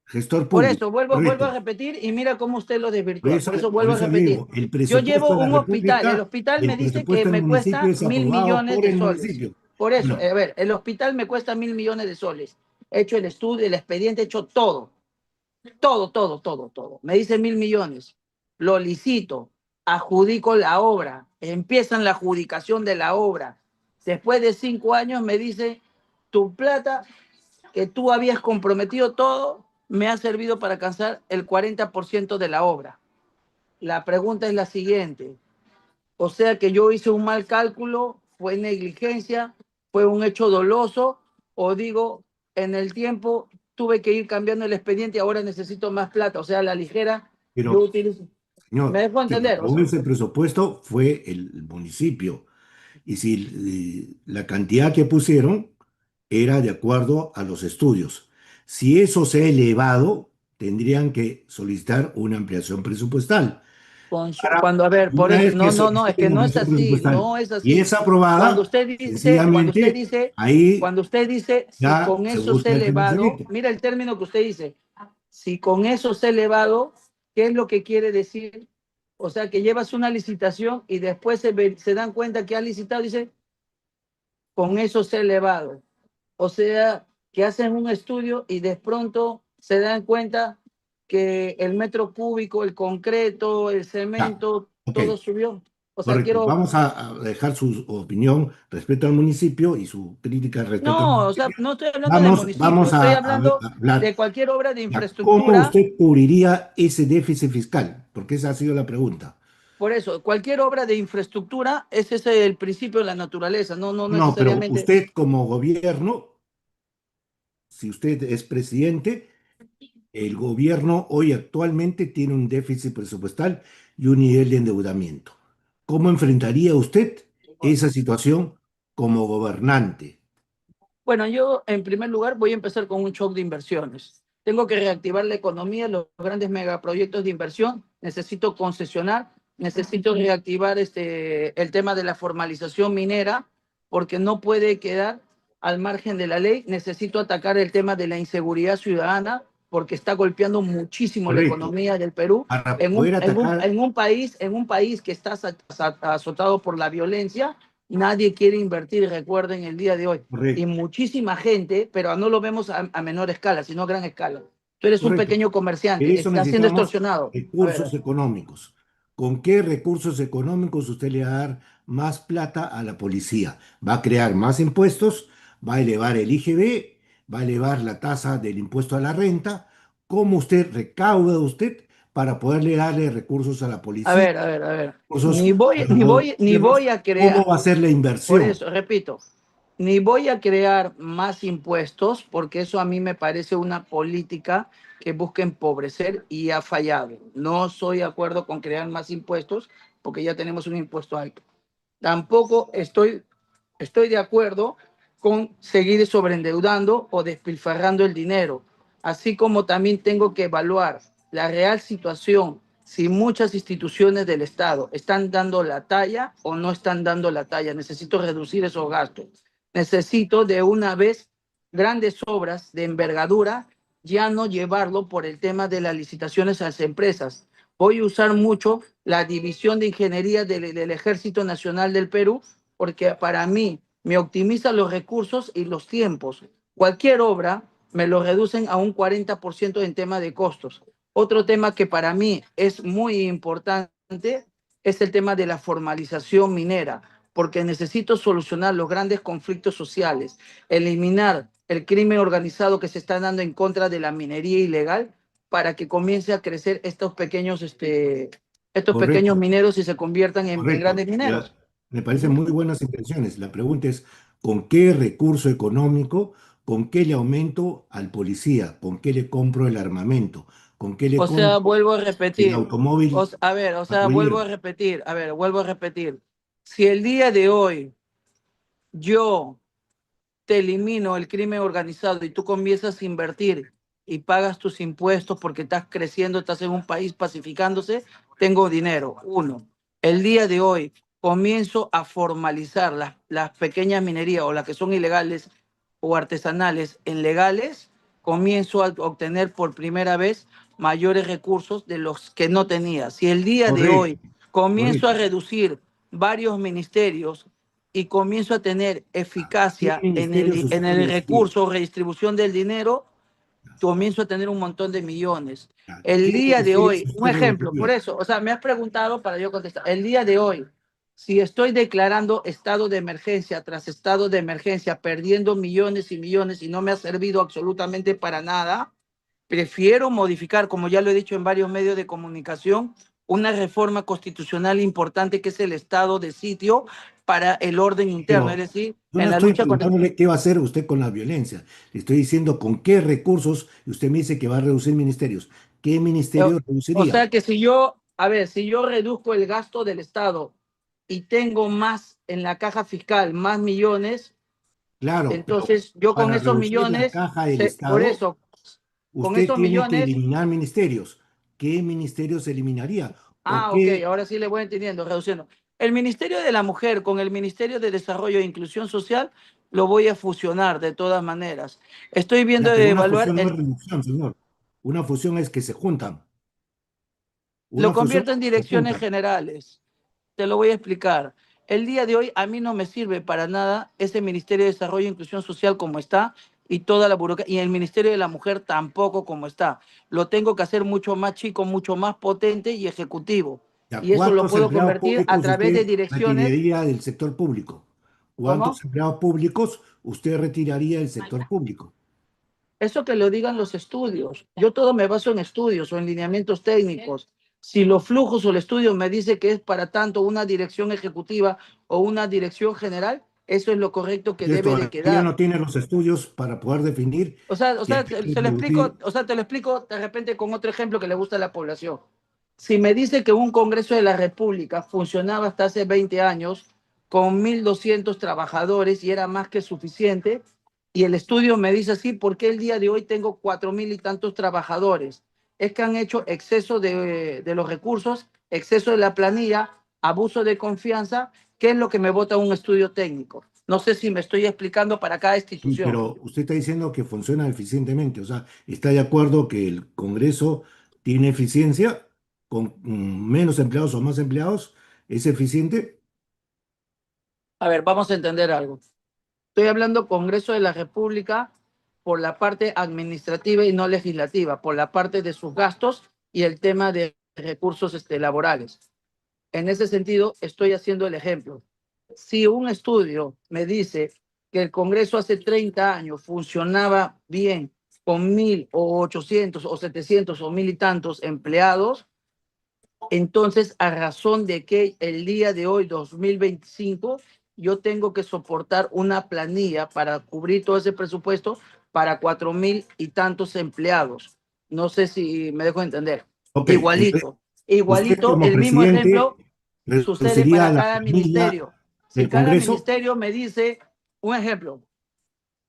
A: gestor
B: por
A: público,
B: eso vuelvo a
A: correcto.
B: repetir y mira cómo usted lo desvirtúa. Por eso
A: Por
B: vuelvo a
A: eso le
B: repetir.
A: digo, el
B: Yo
A: presupuesto
B: llevo
A: de la
B: un hospital, el
A: República
B: hospital
A: y
B: me
A: el
B: dice que
A: presupuesto del
B: me
A: municipio
B: cuesta
A: es
B: mil
A: aprobado
B: millones
A: por
B: de
A: el
B: soles.
A: municipio.
B: Por eso,
A: Bueno,
B: a ver, el hospital me cuesta 1.000 millones de soles. He hecho el estudio, el expediente, he hecho todo. Todo, todo, todo, todo. Me dice 1.000 millones. Lo licito, adjudico la obra, empiezan la adjudicación de la obra. Después de 5 años me dice, tu plata que tú habías comprometido todo me ha servido para alcanzar el 40% de la obra. La pregunta es la siguiente. O sea que yo hice un mal cálculo, fue negligencia, fue un hecho doloso, o digo, en el tiempo tuve que ir cambiando el expediente y ahora necesito más plata. O sea, a la ligera, yo
A: pero,
B: utilizo. ¿Me
A: señor,
B: dejo
A: quien
B: entender? O
A: aprobó
B: sea,
A: ese presupuesto fue el municipio. y si la cantidad que pusieron era de acuerdo a los estudios. Si eso se ha elevado, tendrían que solicitar una ampliación presupuestal.
B: Cuando, a ver, por
A: Una
B: eso,
A: vez que
B: no, no, no, es que
A: soliciten
B: no es
A: ampliación
B: así,
A: presupuestal
B: no es
A: y
B: así.
A: es aprobada,
B: Cuando usted
A: sencillamente
B: dice,
A: ahí
B: cuando usted dice, si
A: ya
B: con
A: se
B: eso se
A: busca
B: ha
A: el
B: elevado,
A: financiamiento.
B: mira el término que usted dice, si con eso se ha elevado, ¿qué es lo que quiere decir? O sea, que llevas una licitación y después se dan cuenta que ha licitado, dice, con eso se ha elevado. O sea, que hacen un estudio y de pronto se dan cuenta que el metro cúbico, el concreto, el
A: Ya,
B: cemento,
A: ok,
B: todo subió. O sea,
A: correcto.
B: quiero,
A: Vamos a dejar su opinión respecto al municipio y su crítica respecto al
B: no, o sea,
A: municipio.
B: no estoy hablando de municipio,
A: Vamos
B: estoy
A: a
B: hablando
A: hablar.
B: de cualquier obra de
A: Ya, ¿cómo
B: infraestructura.
A: usted cubriría ese déficit fiscal? Porque esa ha sido la pregunta.
B: Por eso, cualquier obra de infraestructura, ese es el principio de la naturaleza, no, no
A: No, pero
B: necesariamente.
A: usted como gobierno, si usted es presidente, el gobierno hoy actualmente tiene un déficit presupuestal y un nivel de endeudamiento. ¿Cómo enfrentaría usted esa situación como gobernante?
B: Bueno, yo en primer lugar voy a empezar con un shock de inversiones. Tengo que reactivar la economía, los grandes megaproyectos de inversión, necesito concesionar, necesito reactivar el tema de la formalización minera, porque no puede quedar al margen de la ley. Necesito atacar el tema de la inseguridad ciudadana, porque está golpeando muchísimo la
A: Correcto.
B: economía del Perú.
A: Para poder atacar,
B: En un país que está azotado por la violencia, nadie quiere invertir, recuerden el día de hoy y
A: correcto,
B: muchísima gente, pero no lo vemos a menor escala, sino a gran escala. Tú eres un
A: correcto.
B: pequeño
A: De
B: comerciante,
A: eso
B: estás siendo
A: necesitamos
B: extorsionado. A
A: recursos
B: ver,
A: económicos. ¿Con qué recursos económicos usted le va a dar más plata a la policía? ¿Va a crear más impuestos? ¿Va a elevar el IGB? ¿Va a elevar la tasa del impuesto a la renta? ¿Cómo usted recauda usted para poderle darle recursos a la policía?
B: a ver.
A: Recursos a los
B: Ni
A: gobiernos.
B: voy a
A: ¿Cómo
B: crear,
A: va a ser la
B: por
A: inversión?
B: eso, repito, ni voy a crear más impuestos, porque eso a mí me parece una política que busca empobrecer y ha fallado. No soy de acuerdo con crear más impuestos, porque ya tenemos un impuesto alto. Tampoco estoy de acuerdo con seguir sobreendeudando o despilfarrando el dinero, así como también tengo que evaluar la real situación, si muchas instituciones del Estado están dando la talla o no están dando la talla. Necesito reducir esos gastos. Necesito de una vez grandes obras de envergadura, ya no llevarlo por el tema de las licitaciones a las empresas. Voy a usar mucho la División de Ingeniería del Ejército Nacional del Perú, porque para mí me optimiza los recursos y los tiempos. Cualquier obra me lo reducen a un 40% en tema de costos. Otro tema que para mí es muy importante es el tema de la formalización minera, porque necesito solucionar los grandes conflictos sociales, eliminar el crimen organizado que se está dando en contra de la minería ilegal para que comience a crecer estos pequeños
A: Correcto.
B: mineros y se conviertan en
A: Correcto.
B: grandes mineros.
A: Me
B: Uh
A: parecen
B: -huh.
A: muy buenas intenciones. La pregunta es, ¿con qué recurso económico, con qué le aumento al policía? ¿Con qué le compro el armamento? ¿Con qué le
B: O sea,
A: compro
B: vuelvo a
A: el
B: repetir.
A: automóvil
B: O sea, vuelvo a
A: patrullero?
B: repetir. A ver, vuelvo a repetir. Si el día de hoy yo te elimino el crimen organizado y tú comienzas a invertir y pagas tus impuestos porque estás creciendo, estás en un país pacificándose, tengo dinero. Uno, el día de hoy comienzo a formalizar las pequeñas minerías o las que son ilegales o artesanales en legales, comienzo a obtener por primera vez mayores recursos de los que no tenía. Si el día de hoy
A: Correcto,
B: comienzo a
A: correcto.
B: reducir varios ministerios y comienzo a tener
A: ¿Qué
B: eficacia
A: ministerios usted
B: en el
A: reduciría?
B: recurso, redistribución del dinero, comienzo a tener un montón de millones.
A: ¿Qué
B: El día de
A: ministerios
B: hoy, un
A: usted
B: ejemplo, por
A: reduciría?
B: eso, o sea, me has preguntado para yo contestar. El día de hoy, si estoy declarando estado de emergencia tras estado de emergencia, perdiendo millones y millones y no me ha servido absolutamente para nada, prefiero modificar, como ya lo he dicho en varios medios de comunicación, una reforma constitucional importante que es el estado de sitio para el orden interno, es
A: Pero
B: decir,
A: yo no
B: en la
A: estoy
B: lucha contra...
A: preguntándole qué va a hacer usted con la violencia. Le estoy diciendo con qué recursos, y usted me dice que va a reducir ministerios. ¿Qué ministerio
B: O
A: reduciría?
B: sea que si yo, a ver, si yo reduzco el gasto del Estado y tengo más en la caja fiscal, más millones,
A: Claro, pero
B: entonces yo con
A: para
B: esos
A: reducir la
B: millones,
A: caja del
B: por
A: Estado,
B: eso, con
A: usted
B: esos
A: tiene que
B: millones.
A: eliminar ministerios. ¿Qué ministerios eliminaría? ¿O
B: Ah, ok,
A: qué?
B: ahora sí le voy entendiendo, reduciendo. El Ministerio de la Mujer con el Ministerio de Desarrollo e Inclusión Social lo voy a fusionar de todas maneras. Estoy viendo
A: Ya, pero
B: de
A: una
B: evaluar
A: fusión no es
B: el,
A: reducción, señor. Una fusión es que se juntan.
B: lo
A: Una fusión
B: convierto en
A: se
B: direcciones
A: juntan.
B: generales. Te lo voy a explicar. El día de hoy a mí no me sirve para nada ese Ministerio de Desarrollo e Inclusión Social como está y toda la burocracia, y el Ministerio de la Mujer tampoco como está. Lo tengo que hacer mucho más chico, mucho más potente y ejecutivo.
A: Ya,
B: Y eso lo
A: ¿cuántos
B: puedo
A: empleados
B: convertir a
A: públicos
B: través de
A: usted
B: direcciones.
A: retiraría del sector público? ¿Cuántos
B: ¿Cómo?
A: empleados públicos usted retiraría del sector público?
B: Eso que lo digan los estudios. Yo todo me baso en estudios o en lineamientos técnicos. Si los flujos o el estudio me dice que es para tanto una dirección ejecutiva o una dirección general, eso es lo correcto que
A: Entonces
B: debe de
A: todavía
B: quedar.
A: no tiene los estudios para poder definir que hay que
B: Se lo explico,
A: reducir.
B: te lo explico de repente con otro ejemplo que le gusta a la población. Si me dice que un Congreso de la República funcionaba hasta hace 20 años con 1.200 trabajadores y era más que suficiente, y el estudio me dice así, ¿por qué el día de hoy tengo 4.000 y tantos trabajadores? Es que han hecho exceso de los recursos, exceso de la planilla, abuso de confianza, ¿qué es lo que me vota un estudio técnico? No sé si me estoy explicando para cada
A: Sí,
B: institución.
A: pero usted está diciendo que funciona eficientemente, o sea, ¿está de acuerdo que el Congreso tiene eficiencia con menos empleados o más empleados? ¿Es eficiente?
B: A ver, vamos a entender algo. Estoy hablando Congreso de la República por la parte administrativa y no legislativa, por la parte de sus gastos y el tema de recursos laborales. En ese sentido, estoy haciendo el ejemplo. Si un estudio me dice que el Congreso hace 30 años funcionaba bien con 1.000 o 800 o 700 o 1.000 y tantos empleados, entonces, a razón de que el día de hoy, 2025, yo tengo que soportar una planilla para cubrir todo ese presupuesto para 4.000 y tantos empleados. No sé si me dejo entender.
A: Ok, entonces
B: Igualito,
A: usted
B: igualito,
A: como
B: el mismo
A: presidente
B: ejemplo sucede
A: reduciría
B: para
A: la
B: cada
A: planilla
B: ministerio. Si
A: del
B: cada
A: Congreso.
B: ministerio me dice, un ejemplo,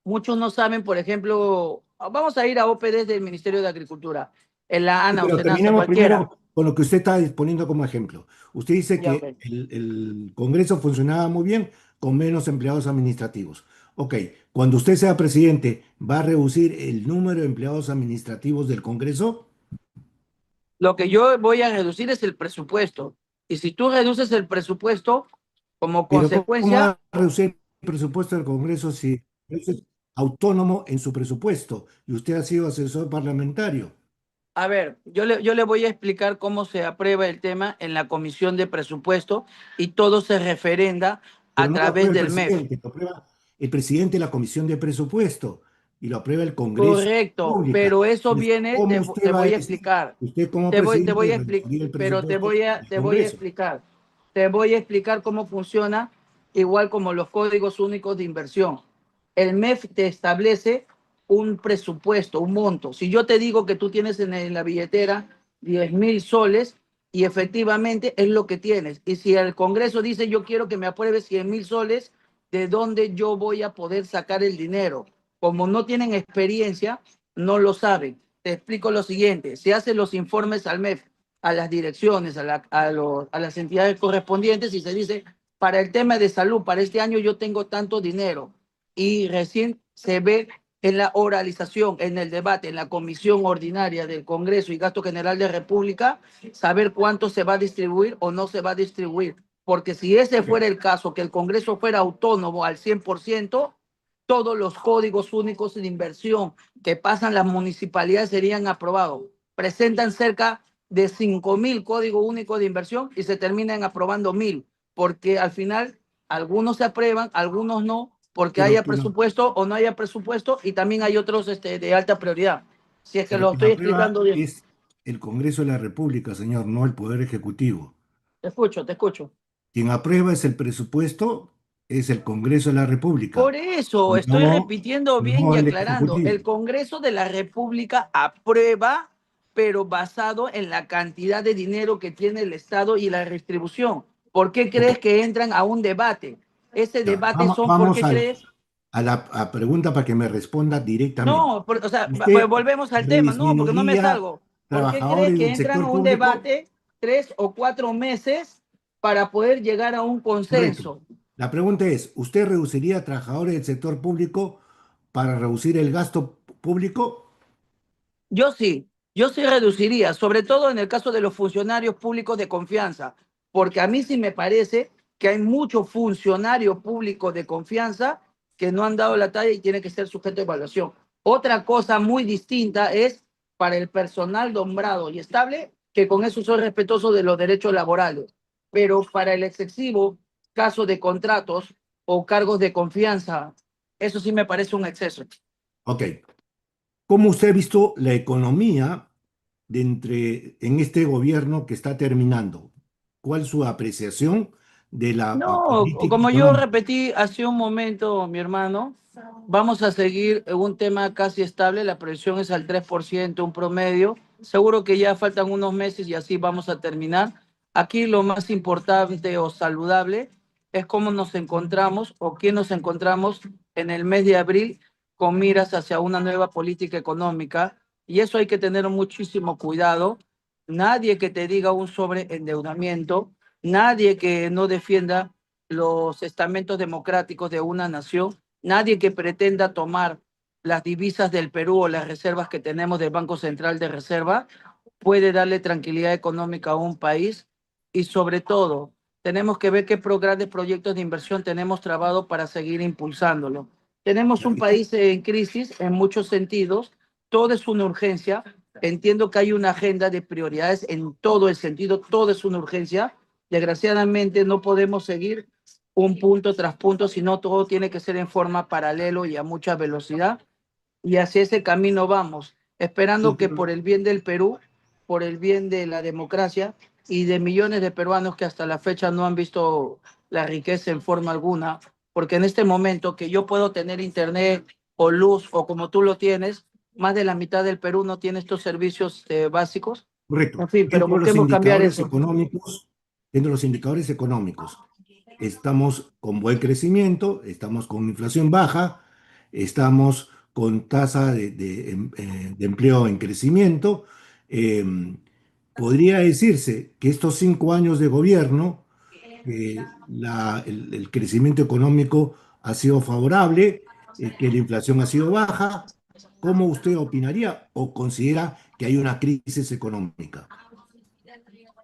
B: muchos no saben, por ejemplo, vamos a ir a OPD del Ministerio de Agricultura, en la
A: Sí,
B: ANA o
A: pero
B: SENASA,
A: terminemos
B: cualquiera.
A: primero con lo que usted está poniendo como ejemplo. Usted dice
B: Ya,
A: que
B: ok.
A: el Congreso funcionaba muy bien con menos empleados administrativos. Ok, cuando usted sea presidente, ¿va a reducir el número de empleados administrativos del Congreso?
B: Lo que yo voy a reducir es el presupuesto. Y si tú reduces el presupuesto, como
A: Pero ¿cómo va
B: consecuencia,
A: a reducir el presupuesto del Congreso si es autónomo en su presupuesto y usted ha sido asesor parlamentario?
B: a ver, yo le voy a explicar cómo se aprueba el tema en la comisión de presupuesto y todo se referenda
A: Pero
B: a
A: no lo
B: través
A: aprueba el
B: del MEF.
A: presidente, lo aprueba el presidente de la Comisión de Presupuesto y lo aprueba el Congreso de la
B: Correcto,
A: República.
B: pero eso
A: Entonces,
B: viene,
A: ¿cómo usted
B: te
A: va a
B: voy a
A: decir,
B: explicar.
A: usted como presidente,
B: Te voy a explicar,
A: reduciría el
B: pero
A: presupuesto del
B: te voy a
A: Congreso?
B: explicar. Te voy a explicar cómo funciona, igual como los códigos únicos de inversión. El MEF te establece un presupuesto, un monto. Si yo te digo que tú tienes en la billetera 10.000 soles y efectivamente es lo que tienes. Y si el Congreso dice yo quiero que me apruebes 100.000 soles, ¿de dónde yo voy a poder sacar el dinero? Como no tienen experiencia, no lo saben. Te explico lo siguiente, se hacen los informes al MEF, a las direcciones, a las entidades correspondientes y se dice, para el tema de salud, para este año yo tengo tanto dinero y recién se ve en la oralización, en el debate, en la comisión ordinaria del Congreso y Gasto General de República, saber cuánto se va a distribuir o no se va a distribuir. Porque si ese fuera el caso, que el Congreso fuera autónomo al 100%, todos los códigos únicos de inversión que pasan las municipalidades serían aprobados. Presentan cerca de 5.000 códigos únicos de inversión y se terminan aprobando 1.000, porque al final algunos se aprueban, algunos no, porque
A: Pero
B: haya
A: quien lo,
B: presupuesto o no haya presupuesto y también hay otros de alta prioridad. Si es que
A: pero
B: lo
A: quien
B: estoy
A: aprueba
B: explicando bien.
A: es el Congreso de la República, señor, no el Poder Ejecutivo.
B: Te escucho, te escucho.
A: Quien aprueba es el presupuesto, es el Congreso de la
B: Por
A: República,
B: eso estoy
A: no,
B: repitiendo bien y
A: no el
B: aclarando. El
A: Ejecutivo.
B: Congreso de la República aprueba, pero basado en la cantidad de dinero que tiene el Estado y la distribución. ¿Por qué
A: Ok,
B: crees que entran a un debate? Ese
A: ya,
B: debate son, ¿por
A: vamos
B: qué crees?
A: a la pregunta para que me responda directamente.
B: No, o sea, pues
A: ¿Usted
B: volvemos al tema, no, porque no me
A: redisminuiría
B: salgo. ¿Por qué crees
A: trabajadores
B: que
A: del
B: entran a
A: sector
B: un
A: público?
B: debate 3 o 4 meses para poder llegar a un
A: Correcto.
B: consenso?
A: La pregunta es, ¿usted reduciría trabajadores del sector público para reducir el gasto público?
B: Yo sí reduciría, sobre todo en el caso de los funcionarios públicos de confianza, porque a mí sí me parece que hay muchos funcionarios públicos de confianza que no han dado la talla y tienen que ser sujeto de evaluación. Otra cosa muy distinta es para el personal nombrado y estable, que con eso soy respetuoso de los derechos laborales, pero para el excesivo caso de contratos o cargos de confianza, eso sí me parece un exceso.
A: Ok. ¿Cómo usted ha visto la economía en este gobierno que está terminando? ¿Cuál es su apreciación de la
B: No,
A: política
B: como yo
A: económica?
B: repetí hace un momento, mi hermano, vamos a seguir en un tema casi estable, la presión es al 3%, un promedio. Seguro que ya faltan unos meses y así vamos a terminar. Aquí lo más importante o saludable es cómo nos encontramos o quién nos encontramos en el mes de abril con miras hacia una nueva política económica. Y eso hay que tener muchísimo cuidado. Nadie que te diga un sobreendeudamiento, nadie que no defienda los estamentos democráticos de una nación, nadie que pretenda tomar las divisas del Perú o las reservas que tenemos del Banco Central de Reserva puede darle tranquilidad económica a un país y sobre todo tenemos que ver qué grandes proyectos de inversión tenemos trabado para seguir impulsándolo. Tenemos
A: Ya,
B: un país en crisis en muchos sentidos, todo es una urgencia, entiendo que hay una agenda de prioridades en todo el sentido, todo es una urgencia. Desgraciadamente no podemos seguir un punto tras punto, sino todo tiene que ser en forma paralelo y a mucha velocidad. Y hacia ese camino vamos, esperando que por el bien del Perú, por el bien de la democracia y de millones de peruanos que hasta la fecha no han visto la riqueza en forma alguna, porque en este momento que yo puedo tener internet o luz o como tú lo tienes, más de la mitad del Perú no tiene estos servicios básicos. En
A: correcto.
B: fin, pero busquemos cambiar eso.
A: Dentro de los indicadores económicos, estamos con buen crecimiento, estamos con inflación baja, estamos con tasa de empleo en crecimiento. Eh, Podría decirse que estos 5 años de gobierno, el crecimiento económico ha sido favorable, que la inflación ha sido baja. ¿Cómo usted opinaría o considera que hay una crisis económica?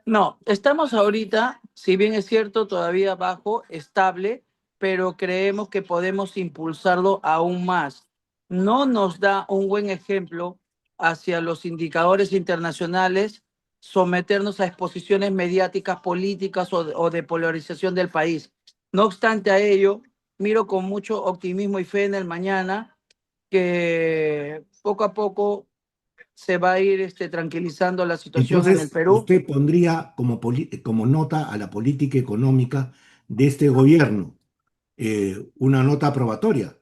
B: No, estamos ahorita, si bien es cierto, todavía bajo, estable, pero creemos que podemos impulsarlo aún más. No nos da un buen ejemplo hacia los indicadores internacionales someternos a exposiciones mediáticas, políticas o de polarización del país. No obstante a ello, miro con mucho optimismo y fe en el mañana que poco a poco se va a ir tranquilizando la situación en el
A: Entonces,
B: Perú.
A: usted pondría como nota a la política económica de este gobierno una nota aprobatoria.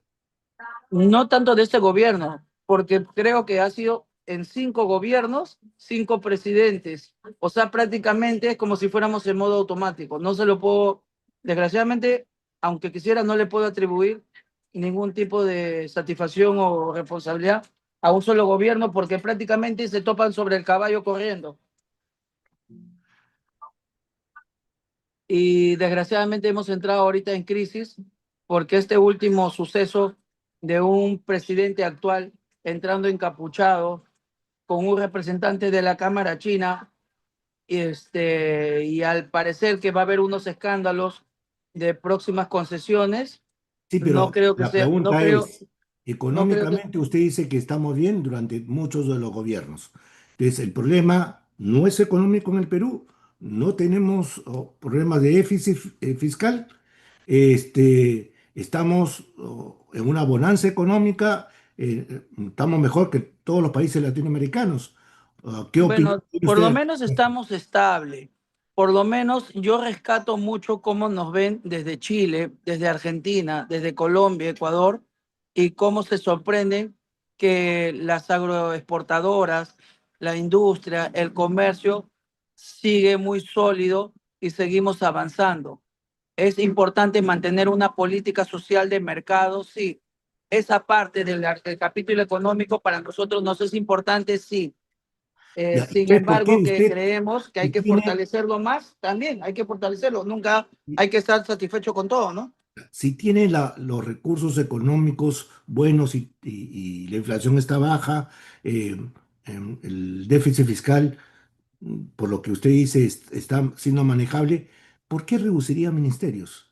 B: No tanto de este gobierno, porque creo que ha sido en 5 gobiernos, 5 presidentes. O sea, prácticamente es como si fuéramos en modo automático. No se lo puedo, desgraciadamente, aunque quisiera, no le puedo atribuir ningún tipo de satisfacción o responsabilidad a un solo gobierno, porque prácticamente se topan sobre el caballo corriendo. Y desgraciadamente hemos entrado ahorita en crisis porque este último suceso de un presidente actual entrando encapuchado con un representante de la Cámara China y al parecer que va a haber unos escándalos de próximas concesiones,
A: Sí,
B: no
A: pero
B: creo que
A: la
B: sea,
A: pregunta es,
B: no creo que,
A: económicamente usted dice que estamos bien durante muchos de los gobiernos. Entonces, el problema no es económico en el Perú, no tenemos problemas de déficit fiscal, estamos en una bonanza económica, estamos mejor que todos los países latinoamericanos. ¿Qué opinión
B: bueno,
A: tiene
B: por lo
A: usted?
B: menos estamos estable. Por lo menos yo rescato mucho cómo nos ven desde Chile, desde Argentina, desde Colombia, Ecuador, y cómo se sorprenden que las agroexportadoras, la industria, el comercio sigue muy sólido y seguimos avanzando. Es importante mantener una política social de mercado, sí. Esa parte del capítulo económico para nosotros nos es importante, sí.
A: Ya,
B: Sin
A: entonces, ¿por qué
B: embargo, que
A: usted,
B: creemos que hay
A: si
B: que
A: tiene,
B: fortalecerlo más, también hay que fortalecerlo. Nunca hay que estar satisfecho con todo, ¿no?
A: si tiene los recursos económicos buenos y la inflación está baja, eh, el déficit fiscal, por lo que usted dice, está siendo manejable, ¿por qué reduciría ministerios?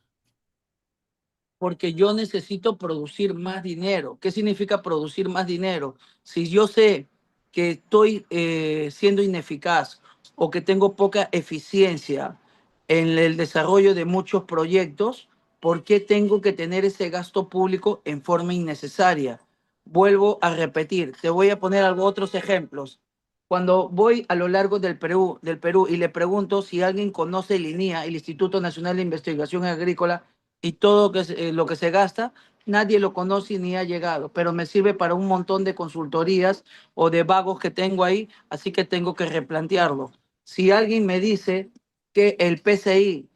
B: Porque yo necesito producir más dinero. ¿Qué significa producir más dinero? Si yo sé que estoy siendo ineficaz o que tengo poca eficiencia en el desarrollo de muchos proyectos, ¿por qué tengo que tener ese gasto público en forma innecesaria? Vuelvo a repetir, te voy a poner otros ejemplos. Cuando voy a lo largo del Perú y le pregunto si alguien conoce el INIA, el Instituto Nacional de Investigación Agrícola, y todo lo que se gasta, nadie lo conoce ni ha llegado, pero me sirve para un montón de consultorías o de vagos que tengo ahí, así que tengo que replantearlo. Si alguien me dice que el PCI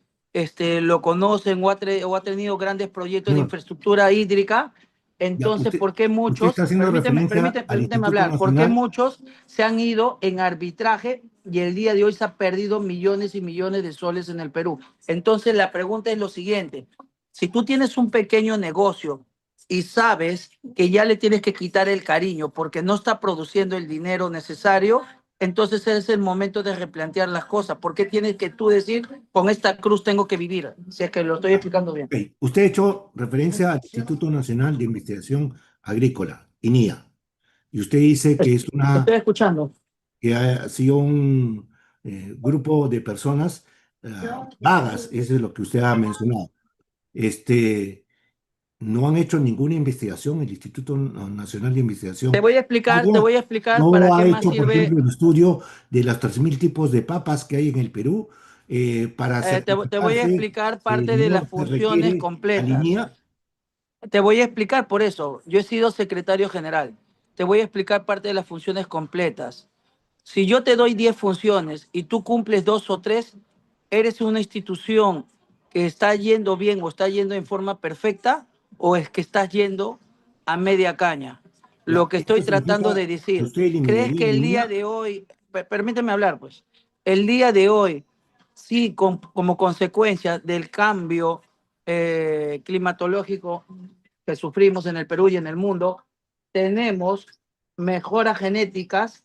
B: lo conocen o ha tenido grandes proyectos de
A: Señor,
B: infraestructura hídrica,
A: ya,
B: entonces, ¿por qué
A: usted está
B: muchos,
A: haciendo referencia al
B: permíteme
A: Instituto
B: hablar, por qué
A: Nacional.
B: muchos se han ido en arbitraje y el día de hoy se ha perdido millones y millones de soles en el Perú? Entonces, la pregunta es lo siguiente: si tú tienes un pequeño negocio y sabes que ya le tienes que quitar el cariño porque no está produciendo el dinero necesario, entonces es el momento de replantear las cosas. ¿Por qué tienes que tú decir, con esta cruz tengo que vivir? Si es que lo estoy explicando bien.
A: Ok, usted ha hecho referencia al Instituto Nacional de Investigación Agrícola, INIA, y usted dice que es
B: Estoy escuchando.
A: que ha sido un grupo de personas vagas, eso es lo que usted ha mencionado. Este, no han hecho ninguna investigación, el Instituto Nacional de Investigación
B: Te
A: Agua
B: voy a explicar para
A: no ha
B: qué más
A: hecho, por
B: sirve.
A: ejemplo, un estudio de los 3.000 tipos de papas que hay en el Perú para
B: Te voy a
A: certificarse,
B: explicar parte de
A: no
B: las
A: se
B: funciones
A: requiere
B: completas.
A: alinea.
B: Te voy a explicar por eso. Yo he sido secretario general. Te voy a explicar parte de las funciones completas. Si yo te doy 10 funciones y tú cumples 2 o 3, ¿eres una institución que está yendo bien o está yendo en forma perfecta, o es que estás yendo a media caña? Lo
A: Ya,
B: que
A: esto
B: estoy tratando
A: significa
B: de
A: que
B: decir,
A: usted
B: ¿crees
A: eliminaría
B: que el día
A: alinea.
B: de hoy, permíteme hablar, pues, el día de hoy, sí, como consecuencia del cambio climatológico que sufrimos en el Perú y en el mundo, tenemos mejoras genéticas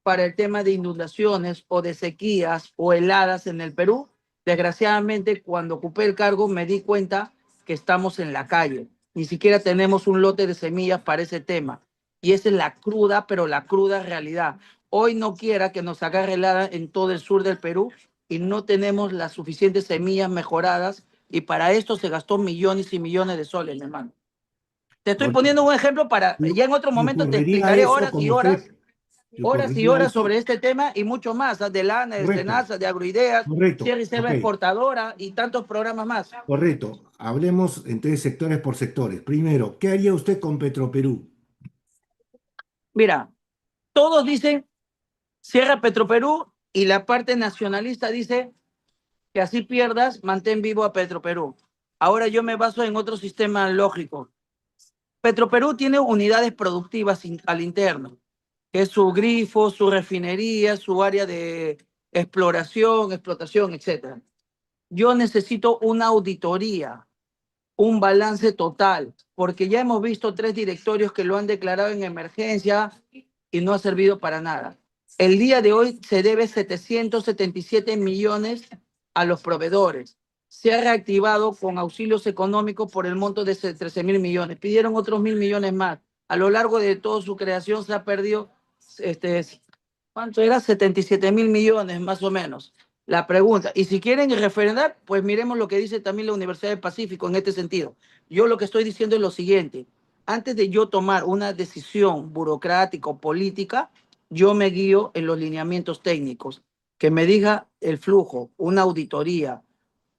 B: para el tema de inundaciones o de sequías o heladas en el Perú? Desgraciadamente, cuando ocupé el cargo me di cuenta que estamos en la calle. Ni siquiera tenemos un lote de semillas para ese tema. Y esa es la cruda, pero la cruda realidad. Hoy no quiera que nos agarre helada en todo el sur del Perú y no tenemos las suficientes semillas mejoradas, y para esto se gastó millones y millones de soles, mi hermano. Te estoy poniendo un ejemplo para, ya en otro
A: Si
B: momento te
A: ocurriría
B: explicaré
A: eso, como usted, si
B: horas y
A: ocurriría
B: horas
A: eso,
B: sobre este tema y mucho más, de Lana, de
A: correcto,
B: Senasa, de Agroideas,
A: correcto,
B: Sierra y
A: ok,
B: Selva Exportadora y tantos programas más.
A: correcto. Hablemos entonces sectores por sectores. Primero, ¿qué haría usted con Petroperú?
B: Mira, todos dicen cierra Petroperú y la parte nacionalista dice que así pierdas, mantén vivo a Petroperú. Ahora yo me baso en otro sistema lógico. Petroperú tiene unidades productivas al interno, que es su grifo, su refinería, su área de exploración, explotación, etcétera. Yo necesito una auditoría, un balance total, porque ya hemos visto 3 directorios que lo han declarado en emergencia y no ha servido para nada. El día de hoy se debe 777 millones a los proveedores. Se ha reactivado con auxilios económicos por el monto de 13.000 millones. Pidieron otros 1.000 millones más. A lo largo de toda su creación se ha perdido, este, ¿cuánto era? 77.000 millones más o menos. La pregunta, y si quieren referendar, pues miremos lo que dice también la Universidad del Pacífico en este sentido. Yo lo que estoy diciendo es lo siguiente: antes de yo tomar una decisión burocrática o política, yo me guío en los lineamientos técnicos, que me diga el flujo, una auditoría,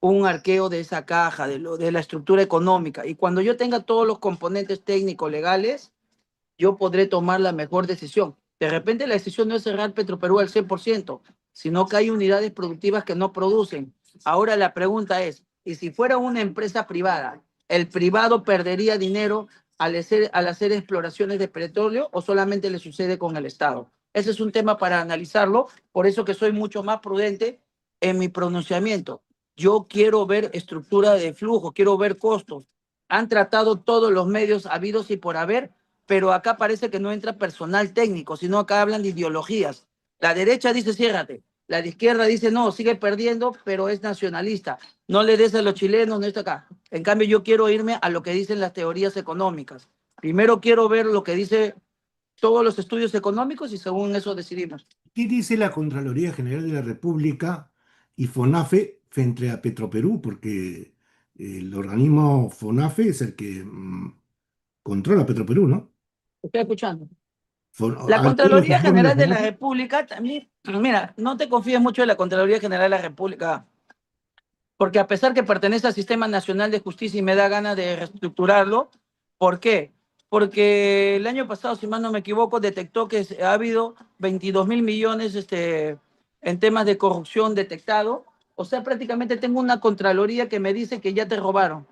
B: un arqueo de esa caja, de la estructura económica. Y cuando yo tenga todos los componentes técnicos legales, yo podré tomar la mejor decisión. De repente la decisión no es cerrar Petroperú al 100%, sino que hay unidades productivas que no producen. Ahora la pregunta es, ¿y si fuera una empresa privada, el privado perdería dinero al hacer exploraciones de petróleo o solamente le sucede con el Estado? Ese es un tema para analizarlo, por eso que soy mucho más prudente en mi pronunciamiento. Yo quiero ver estructura de flujo, quiero ver costos. Han tratado todos los medios habidos y por haber, pero acá parece que no entra personal técnico, sino acá hablan de ideologías. La derecha dice ciérrate, la de izquierda dice no, sigue perdiendo, pero es nacionalista. No le des a los chilenos, no está acá. En cambio, yo quiero irme a lo que dicen las teorías económicas. Primero quiero ver lo que dice todos los estudios económicos y según eso decidimos.
A: ¿Qué dice la Contraloría General de la República y FONAFE frente a Petroperú? Porque el organismo FONAFE es el que controla Petroperú, ¿no?
B: Estoy escuchando. La
A: Al ser los
B: Contraloría
A: informes de
B: General de la
A: FONAFE,
B: República también, mira, no te confíes mucho en la Contraloría General de la República, porque a pesar que pertenece al Sistema Nacional de Justicia y me da ganas de reestructurarlo, ¿por qué? Porque el año pasado, si mal no me equivoco, detectó que ha habido 22.000 millones en temas de corrupción detectado. O sea, prácticamente tengo una Contraloría que me dice que ya te robaron.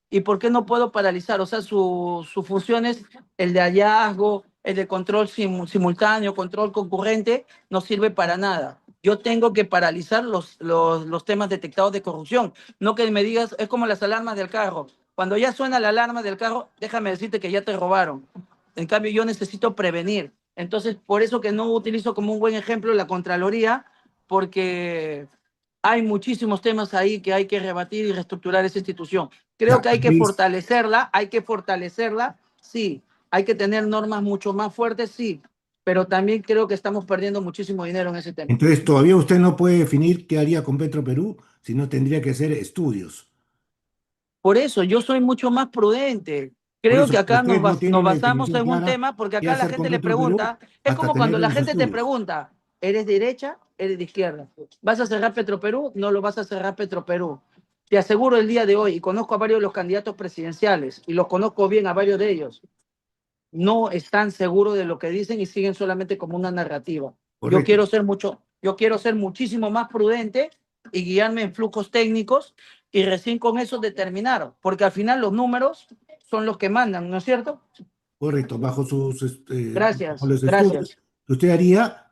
B: ¿Y por qué no puedo paralizar? O sea, su función es el de hallazgo, el de control simultáneo, control concurrente, no sirve para nada. Yo tengo que paralizar los temas detectados de corrupción. No que me digas, es como las alarmas del carro. Cuando ya suena la alarma del carro, déjame decirte que ya te robaron. En cambio, yo necesito prevenir. Entonces, por eso que no utilizo como un buen ejemplo la Contraloría, porque hay muchísimos temas ahí que hay que rebatir y reestructurar esa institución. Creo
A: ya,
B: que
A: Luis,
B: hay que fortalecerla, sí, hay que tener normas mucho más fuertes, sí, pero también creo que estamos perdiendo muchísimo dinero en ese tema.
A: entonces todavía usted no puede definir qué haría con Petroperú, sino tendría que hacer estudios.
B: Por eso yo soy mucho más prudente.
A: Por
B: Creo
A: eso,
B: que acá
A: usted no tiene
B: nos
A: una
B: basamos
A: definición
B: en un
A: clara
B: tema, porque
A: qué
B: acá la
A: hacer con
B: gente le
A: Petroperú
B: pregunta, es
A: hasta
B: como cuando
A: tener
B: la
A: los
B: gente te
A: estudios.
B: pregunta, ¿eres de derecha? ¿Eres de izquierda? ¿Vas a cerrar Petroperú? No lo vas a cerrar Petroperú. Te aseguro el día de hoy, y conozco a varios de los candidatos presidenciales, y los conozco bien a varios de ellos, no están seguros de lo que dicen y siguen solamente como una narrativa.
A: Correcto,
B: Yo quiero ser muchísimo más prudente y guiarme en flujos técnicos y recién con eso determinar, porque al final los números son los que mandan, ¿no es cierto?
A: correcto. Bajo
B: Gracias,
A: los estudios
B: gracias.
A: que usted haría,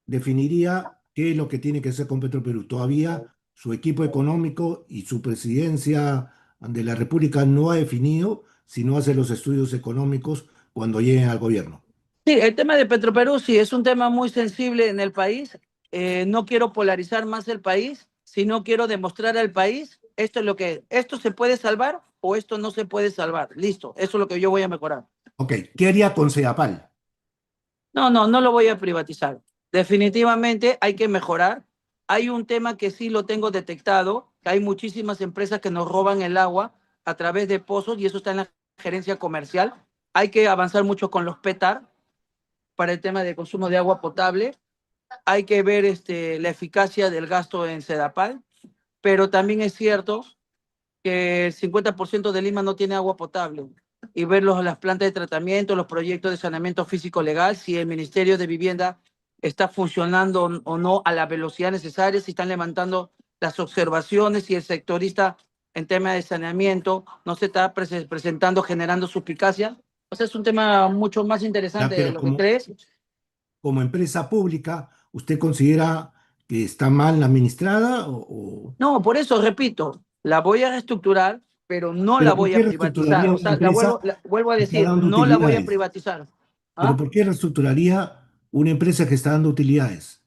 A: definiría qué es lo que tiene que hacer con Petroperú. Todavía su equipo económico y su presidencia de la República no ha definido si no hace los estudios económicos cuando lleguen al gobierno.
B: Sí, el tema de Petroperú sí es un tema muy sensible en el país. No quiero polarizar más el país, sino quiero demostrar al país esto es lo que es. Esto se puede salvar o esto no se puede salvar. Listo, eso es lo que yo voy a mejorar.
A: Ok, ¿qué haría con Sedapal?
B: No, no, no lo voy a privatizar. Definitivamente hay que mejorar. Hay un tema que sí lo tengo detectado, que hay muchísimas empresas que nos roban el agua a través de pozos y eso está en la gerencia comercial. Hay que avanzar mucho con los PETAR para el tema de consumo de agua potable. Hay que ver la eficacia del gasto en Sedapal, pero también es cierto que el 50% de Lima no tiene agua potable y ver las plantas de tratamiento, los proyectos de saneamiento físico legal, si el Ministerio de Vivienda está funcionando o no a la velocidad necesaria, si están levantando las observaciones, si el sectorista en tema de saneamiento no se está presentando, generando suspicacia. O sea, es un tema mucho más
A: Ya,
B: interesante de
A: pero
B: lo que crees.
A: como empresa pública, ¿usted considera que está mal administrada
B: No, por eso repito, la voy a reestructurar, pero no la
A: pero ¿por
B: voy
A: qué
B: a privatizar.
A: reestructuraría
B: O
A: una
B: sea,
A: empresa
B: vuelvo a
A: que está
B: decir,
A: dando
B: no la voy a
A: utilidades?
B: privatizar.
A: ¿Pero
B: ¿Ah?
A: por qué reestructuraría una empresa que está dando utilidades?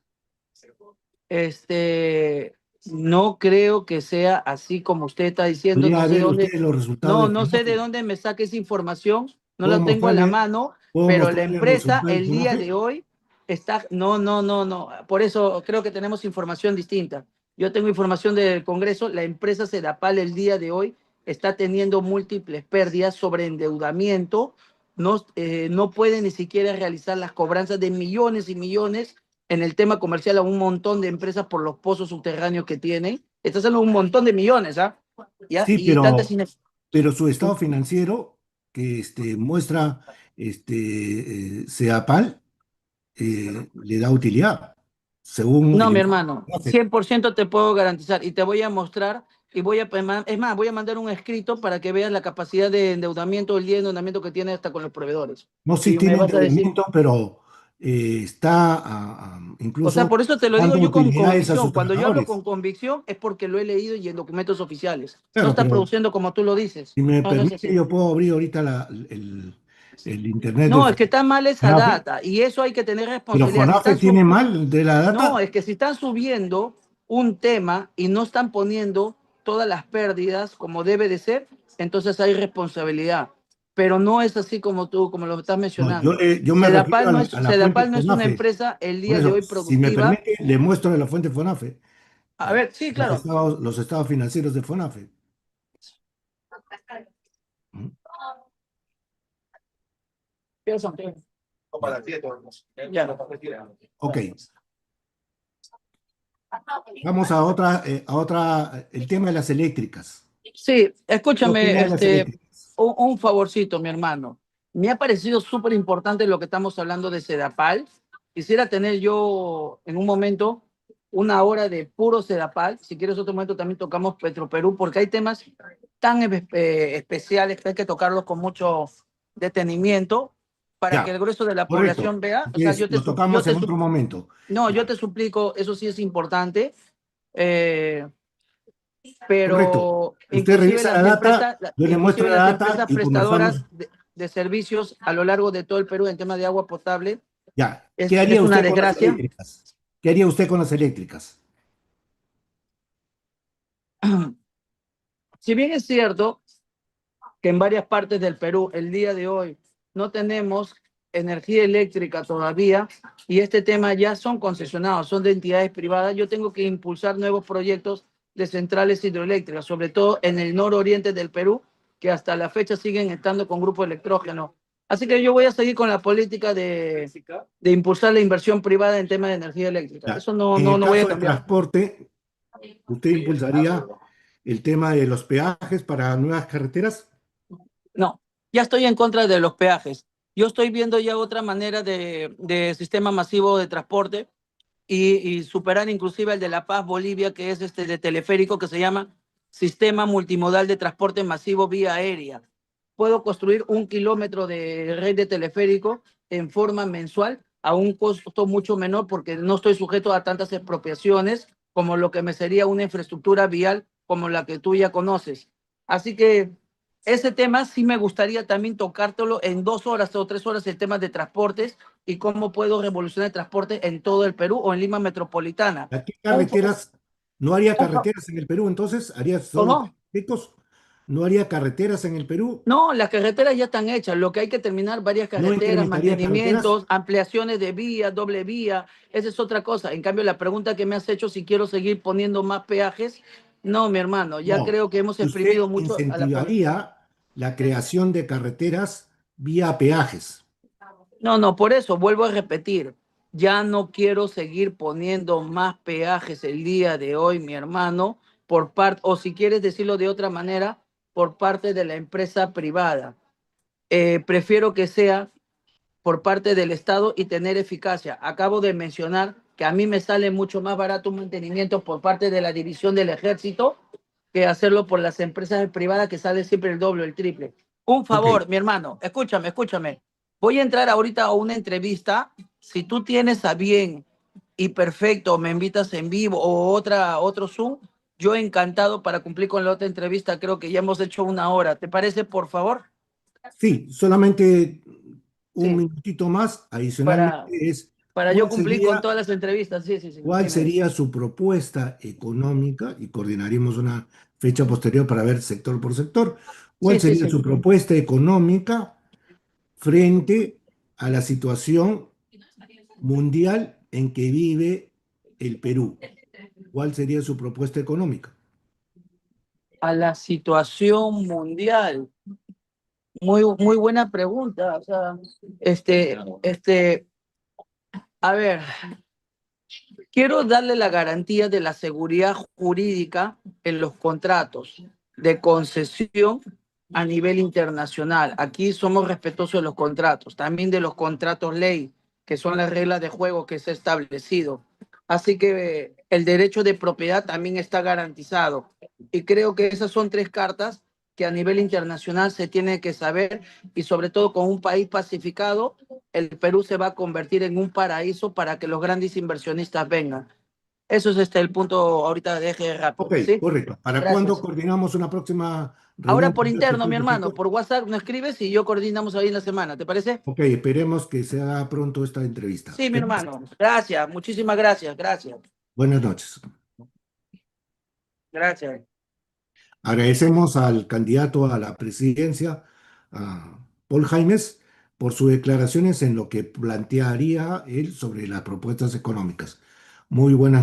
B: Este, no creo que sea así como usted está diciendo, no
A: Podría
B: sé de
A: ver
B: dónde,
A: usted los resultados
B: no,
A: de
B: no sé de
A: FONAFE.
B: dónde me saque esa información, no
A: Puedo
B: la tengo a la
A: mostrarle,
B: mano,
A: puedo
B: pero la
A: mostrarle los
B: empresa
A: resultados de
B: el día de
A: FONAFE.
B: hoy está, no, no, no, no, por eso creo que tenemos información distinta. Yo tengo información del Congreso, la empresa Sedapal el día de hoy está teniendo múltiples pérdidas sobre endeudamiento, no, no puede ni siquiera realizar las cobranzas de millones y millones en el tema comercial a un montón de empresas por los pozos subterráneos que tienen. Está haciendo un montón de millones, ¿ah? ¿Ya?
A: Sí,
B: Y tantas
A: pero su estado financiero que muestra Sedapal le da utilidad. según
B: No,
A: el
B: mi
A: informe
B: hermano,
A: CONAFE.
B: 100% te puedo garantizar y te voy a mostrar y es más, voy a mandar un escrito para que veas la capacidad de endeudamiento, el día de endeudamiento que tiene hasta con los proveedores.
A: No sé si
B: Y me
A: tiene
B: vas a decir,
A: endeudamiento, pero está
B: o sea,
A: incluso
B: por eso te lo digo
A: dando
B: yo con
A: utilidades a
B: convicción.
A: sus
B: Cuando yo hablo
A: trabajadores.
B: con convicción es porque lo he leído y en documentos oficiales. No
A: Claro,
B: está
A: pero
B: produciendo como tú lo dices.
A: si me
B: No, no es
A: permite,
B: así.
A: yo puedo abrir ahorita el internet de
B: No, es que está mal esa
A: FONAFE,
B: data y eso hay que tener
A: pero
B: responsabilidad. Si
A: FONAFE
B: están
A: tiene mal de la
B: No,
A: data.
B: es que si están subiendo un tema y no están poniendo todas las pérdidas como debe de ser, entonces hay responsabilidad. Pero no es así como lo estás
A: No,
B: mencionando.
A: yo me refiero
B: Sedapal
A: a la fuente
B: no es una
A: FONAFE.
B: empresa el
A: Por
B: día de
A: eso,
B: hoy
A: si me
B: productiva.
A: permite, le muestro la fuente FONAFE,
B: A ver, sí, claro.
A: los estados financieros de FONAFE. ¿Mm?
B: ¿Qué son?
A: Ya,
B: Ya.
A: ok. Vamos a otra, el tema de las eléctricas.
B: Sí,
A: ¿Qué opina
B: escúchame,
A: de las eléctricas?
B: un favorcito, mi hermano. Me ha parecido súper importante lo que estamos hablando de Sedapal. Quisiera tener yo en un momento una hora de puro Sedapal. Si quieres otro momento también tocamos Petroperú, porque hay temas tan especiales que hay que tocarlos con mucho detenimiento para que
A: Ya,
B: el grueso de la
A: correcto.
B: población vea. O sea,
A: Entonces, lo tocamos en otro momento.
B: no, yo
A: Ya,
B: te suplico, eso sí es importante.
A: correcto.
B: Pero
A: Usted revisa la data, yo le muestro
B: inclusive
A: la
B: las
A: data
B: empresas
A: y conversamos.
B: prestadoras de servicios a lo largo de todo el Perú en temas de agua potable
A: Ya, ¿qué haría
B: es una
A: usted con las
B: desgracia.
A: eléctricas? ¿Qué haría usted con las eléctricas?
B: Si bien es cierto que en varias partes del Perú el día de hoy no tenemos energía eléctrica todavía y este tema ya son concesionados, son de entidades privadas, yo tengo que impulsar nuevos proyectos de centrales hidroeléctricas, sobre todo en el nororiente del Perú, que hasta la fecha siguen estando con grupo electrógeno. Así que yo voy a seguir con la política de impulsar la inversión privada en temas de energía eléctrica.
A: Ya,
B: Eso
A: en el
B: no voy
A: caso
B: a
A: de
B: cambiar.
A: transporte, ¿usted impulsaría el tema de los peajes para nuevas carreteras?
B: No, ya estoy en contra de los peajes. Yo estoy viendo ya otra manera de sistema masivo de transporte y superar inclusive el de La Paz, Bolivia, que es este de teleférico que se llama Sistema Multimodal de Transporte Masivo Vía Aérea. Puedo construir 1 kilómetro de red de teleférico en forma mensual a un costo mucho menor porque no estoy sujeto a tantas expropiaciones como lo que me sería una infraestructura vial como la que tú ya conoces. Así que ese tema sí me gustaría también tocártelo en 2 horas o 3 horas, el tema de transportes y cómo puedo revolucionar el transporte en todo el Perú o en Lima metropolitana.
A: ¿A qué
B: Un
A: carreteras? ¿No haría
B: fa-
A: carreteras en el Perú entonces? ¿Haría solo
B: ¿Cómo?
A: teleféricos? ¿No haría carreteras en el Perú?
B: No, las carreteras ya están hechas. Lo que hay que terminar, varias
A: ¿No
B: carreteras,
A: incrementaría carreteras?
B: mantenimientos, ampliaciones de vía, doble vía. Esa es otra cosa. En cambio, la pregunta que me has hecho, si quiero seguir poniendo más peajes, no, mi hermano. Ya
A: No.
B: creo que hemos
A: Usted
B: exprimido mucho a la población.
A: incentivaría la creación de carreteras vía peajes.
B: No, no, por eso vuelvo a repetir. Ya no quiero seguir poniendo más peajes el día de hoy, mi hermano, por parte, o si quieres decirlo de otra manera, por parte de la empresa privada. Prefiero que sea por parte del Estado y tener eficacia. Acabo de mencionar que a mí me sale mucho más barato un mantenimiento por parte de la división del ejército que hacerlo por las empresas privadas que sale siempre el doble o el triple. Un
A: Ok.
B: favor, mi hermano, escúchame. Voy a entrar ahorita a una entrevista. Si tú tienes a bien y perfecto, me invitas en vivo o otro Zoom, yo encantado para cumplir con la otra entrevista. Creo que ya hemos hecho 1 hora. ¿Te parece, por favor?
A: Sí, solamente un
B: Sí,
A: minutito más. Adicionalmente
B: para,
A: es,
B: para yo
A: ¿cuál
B: cumplir con
A: sería,
B: todas las entrevistas. Sí, sí, sí.
A: cuál
B: Dime.
A: sería su propuesta económica? Y coordinaremos una fecha posterior para ver sector por sector. ¿Cuál
B: Sí, sí,
A: sería
B: sí.
A: su propuesta económica frente a la situación mundial en que vive el Perú? ¿Cuál sería su propuesta económica?
B: A la situación mundial. Muy buena pregunta. O sea, a ver, quiero darle la garantía de la seguridad jurídica en los contratos de concesión a nivel internacional. Aquí somos respetuosos de los contratos, también de los contratos ley, que son las reglas de juego que se ha establecido. Así que el derecho de propiedad también está garantizado. Y creo que esas son tres cartas que a nivel internacional se tiene que saber y sobre todo con un país pacificado, el Perú se va a convertir en un paraíso para que los grandes inversionistas vengan. Eso es el punto ahorita de eje
A: Ok,
B: rápido, ¿sí?
A: correcto. ¿Para cuándo
B: Gracias.
A: coordinamos una próxima
B: Ahora
A: reunión
B: por
A: con el
B: interno,
A: sector
B: mi
A: del
B: hermano,
A: sector?
B: por WhatsApp me escribes y yo coordinamos ahí en la semana, ¿te parece?
A: Ok, esperemos que se haga pronto esta entrevista.
B: Sí, mi
A: Gracias.
B: hermano. Gracias, muchísimas gracias, gracias,
A: Buenas noches.
B: gracias.
A: Agradecemos al candidato a la presidencia, a Paul Jaimes, por sus declaraciones en lo que plantearía él sobre las propuestas económicas. Muy buenas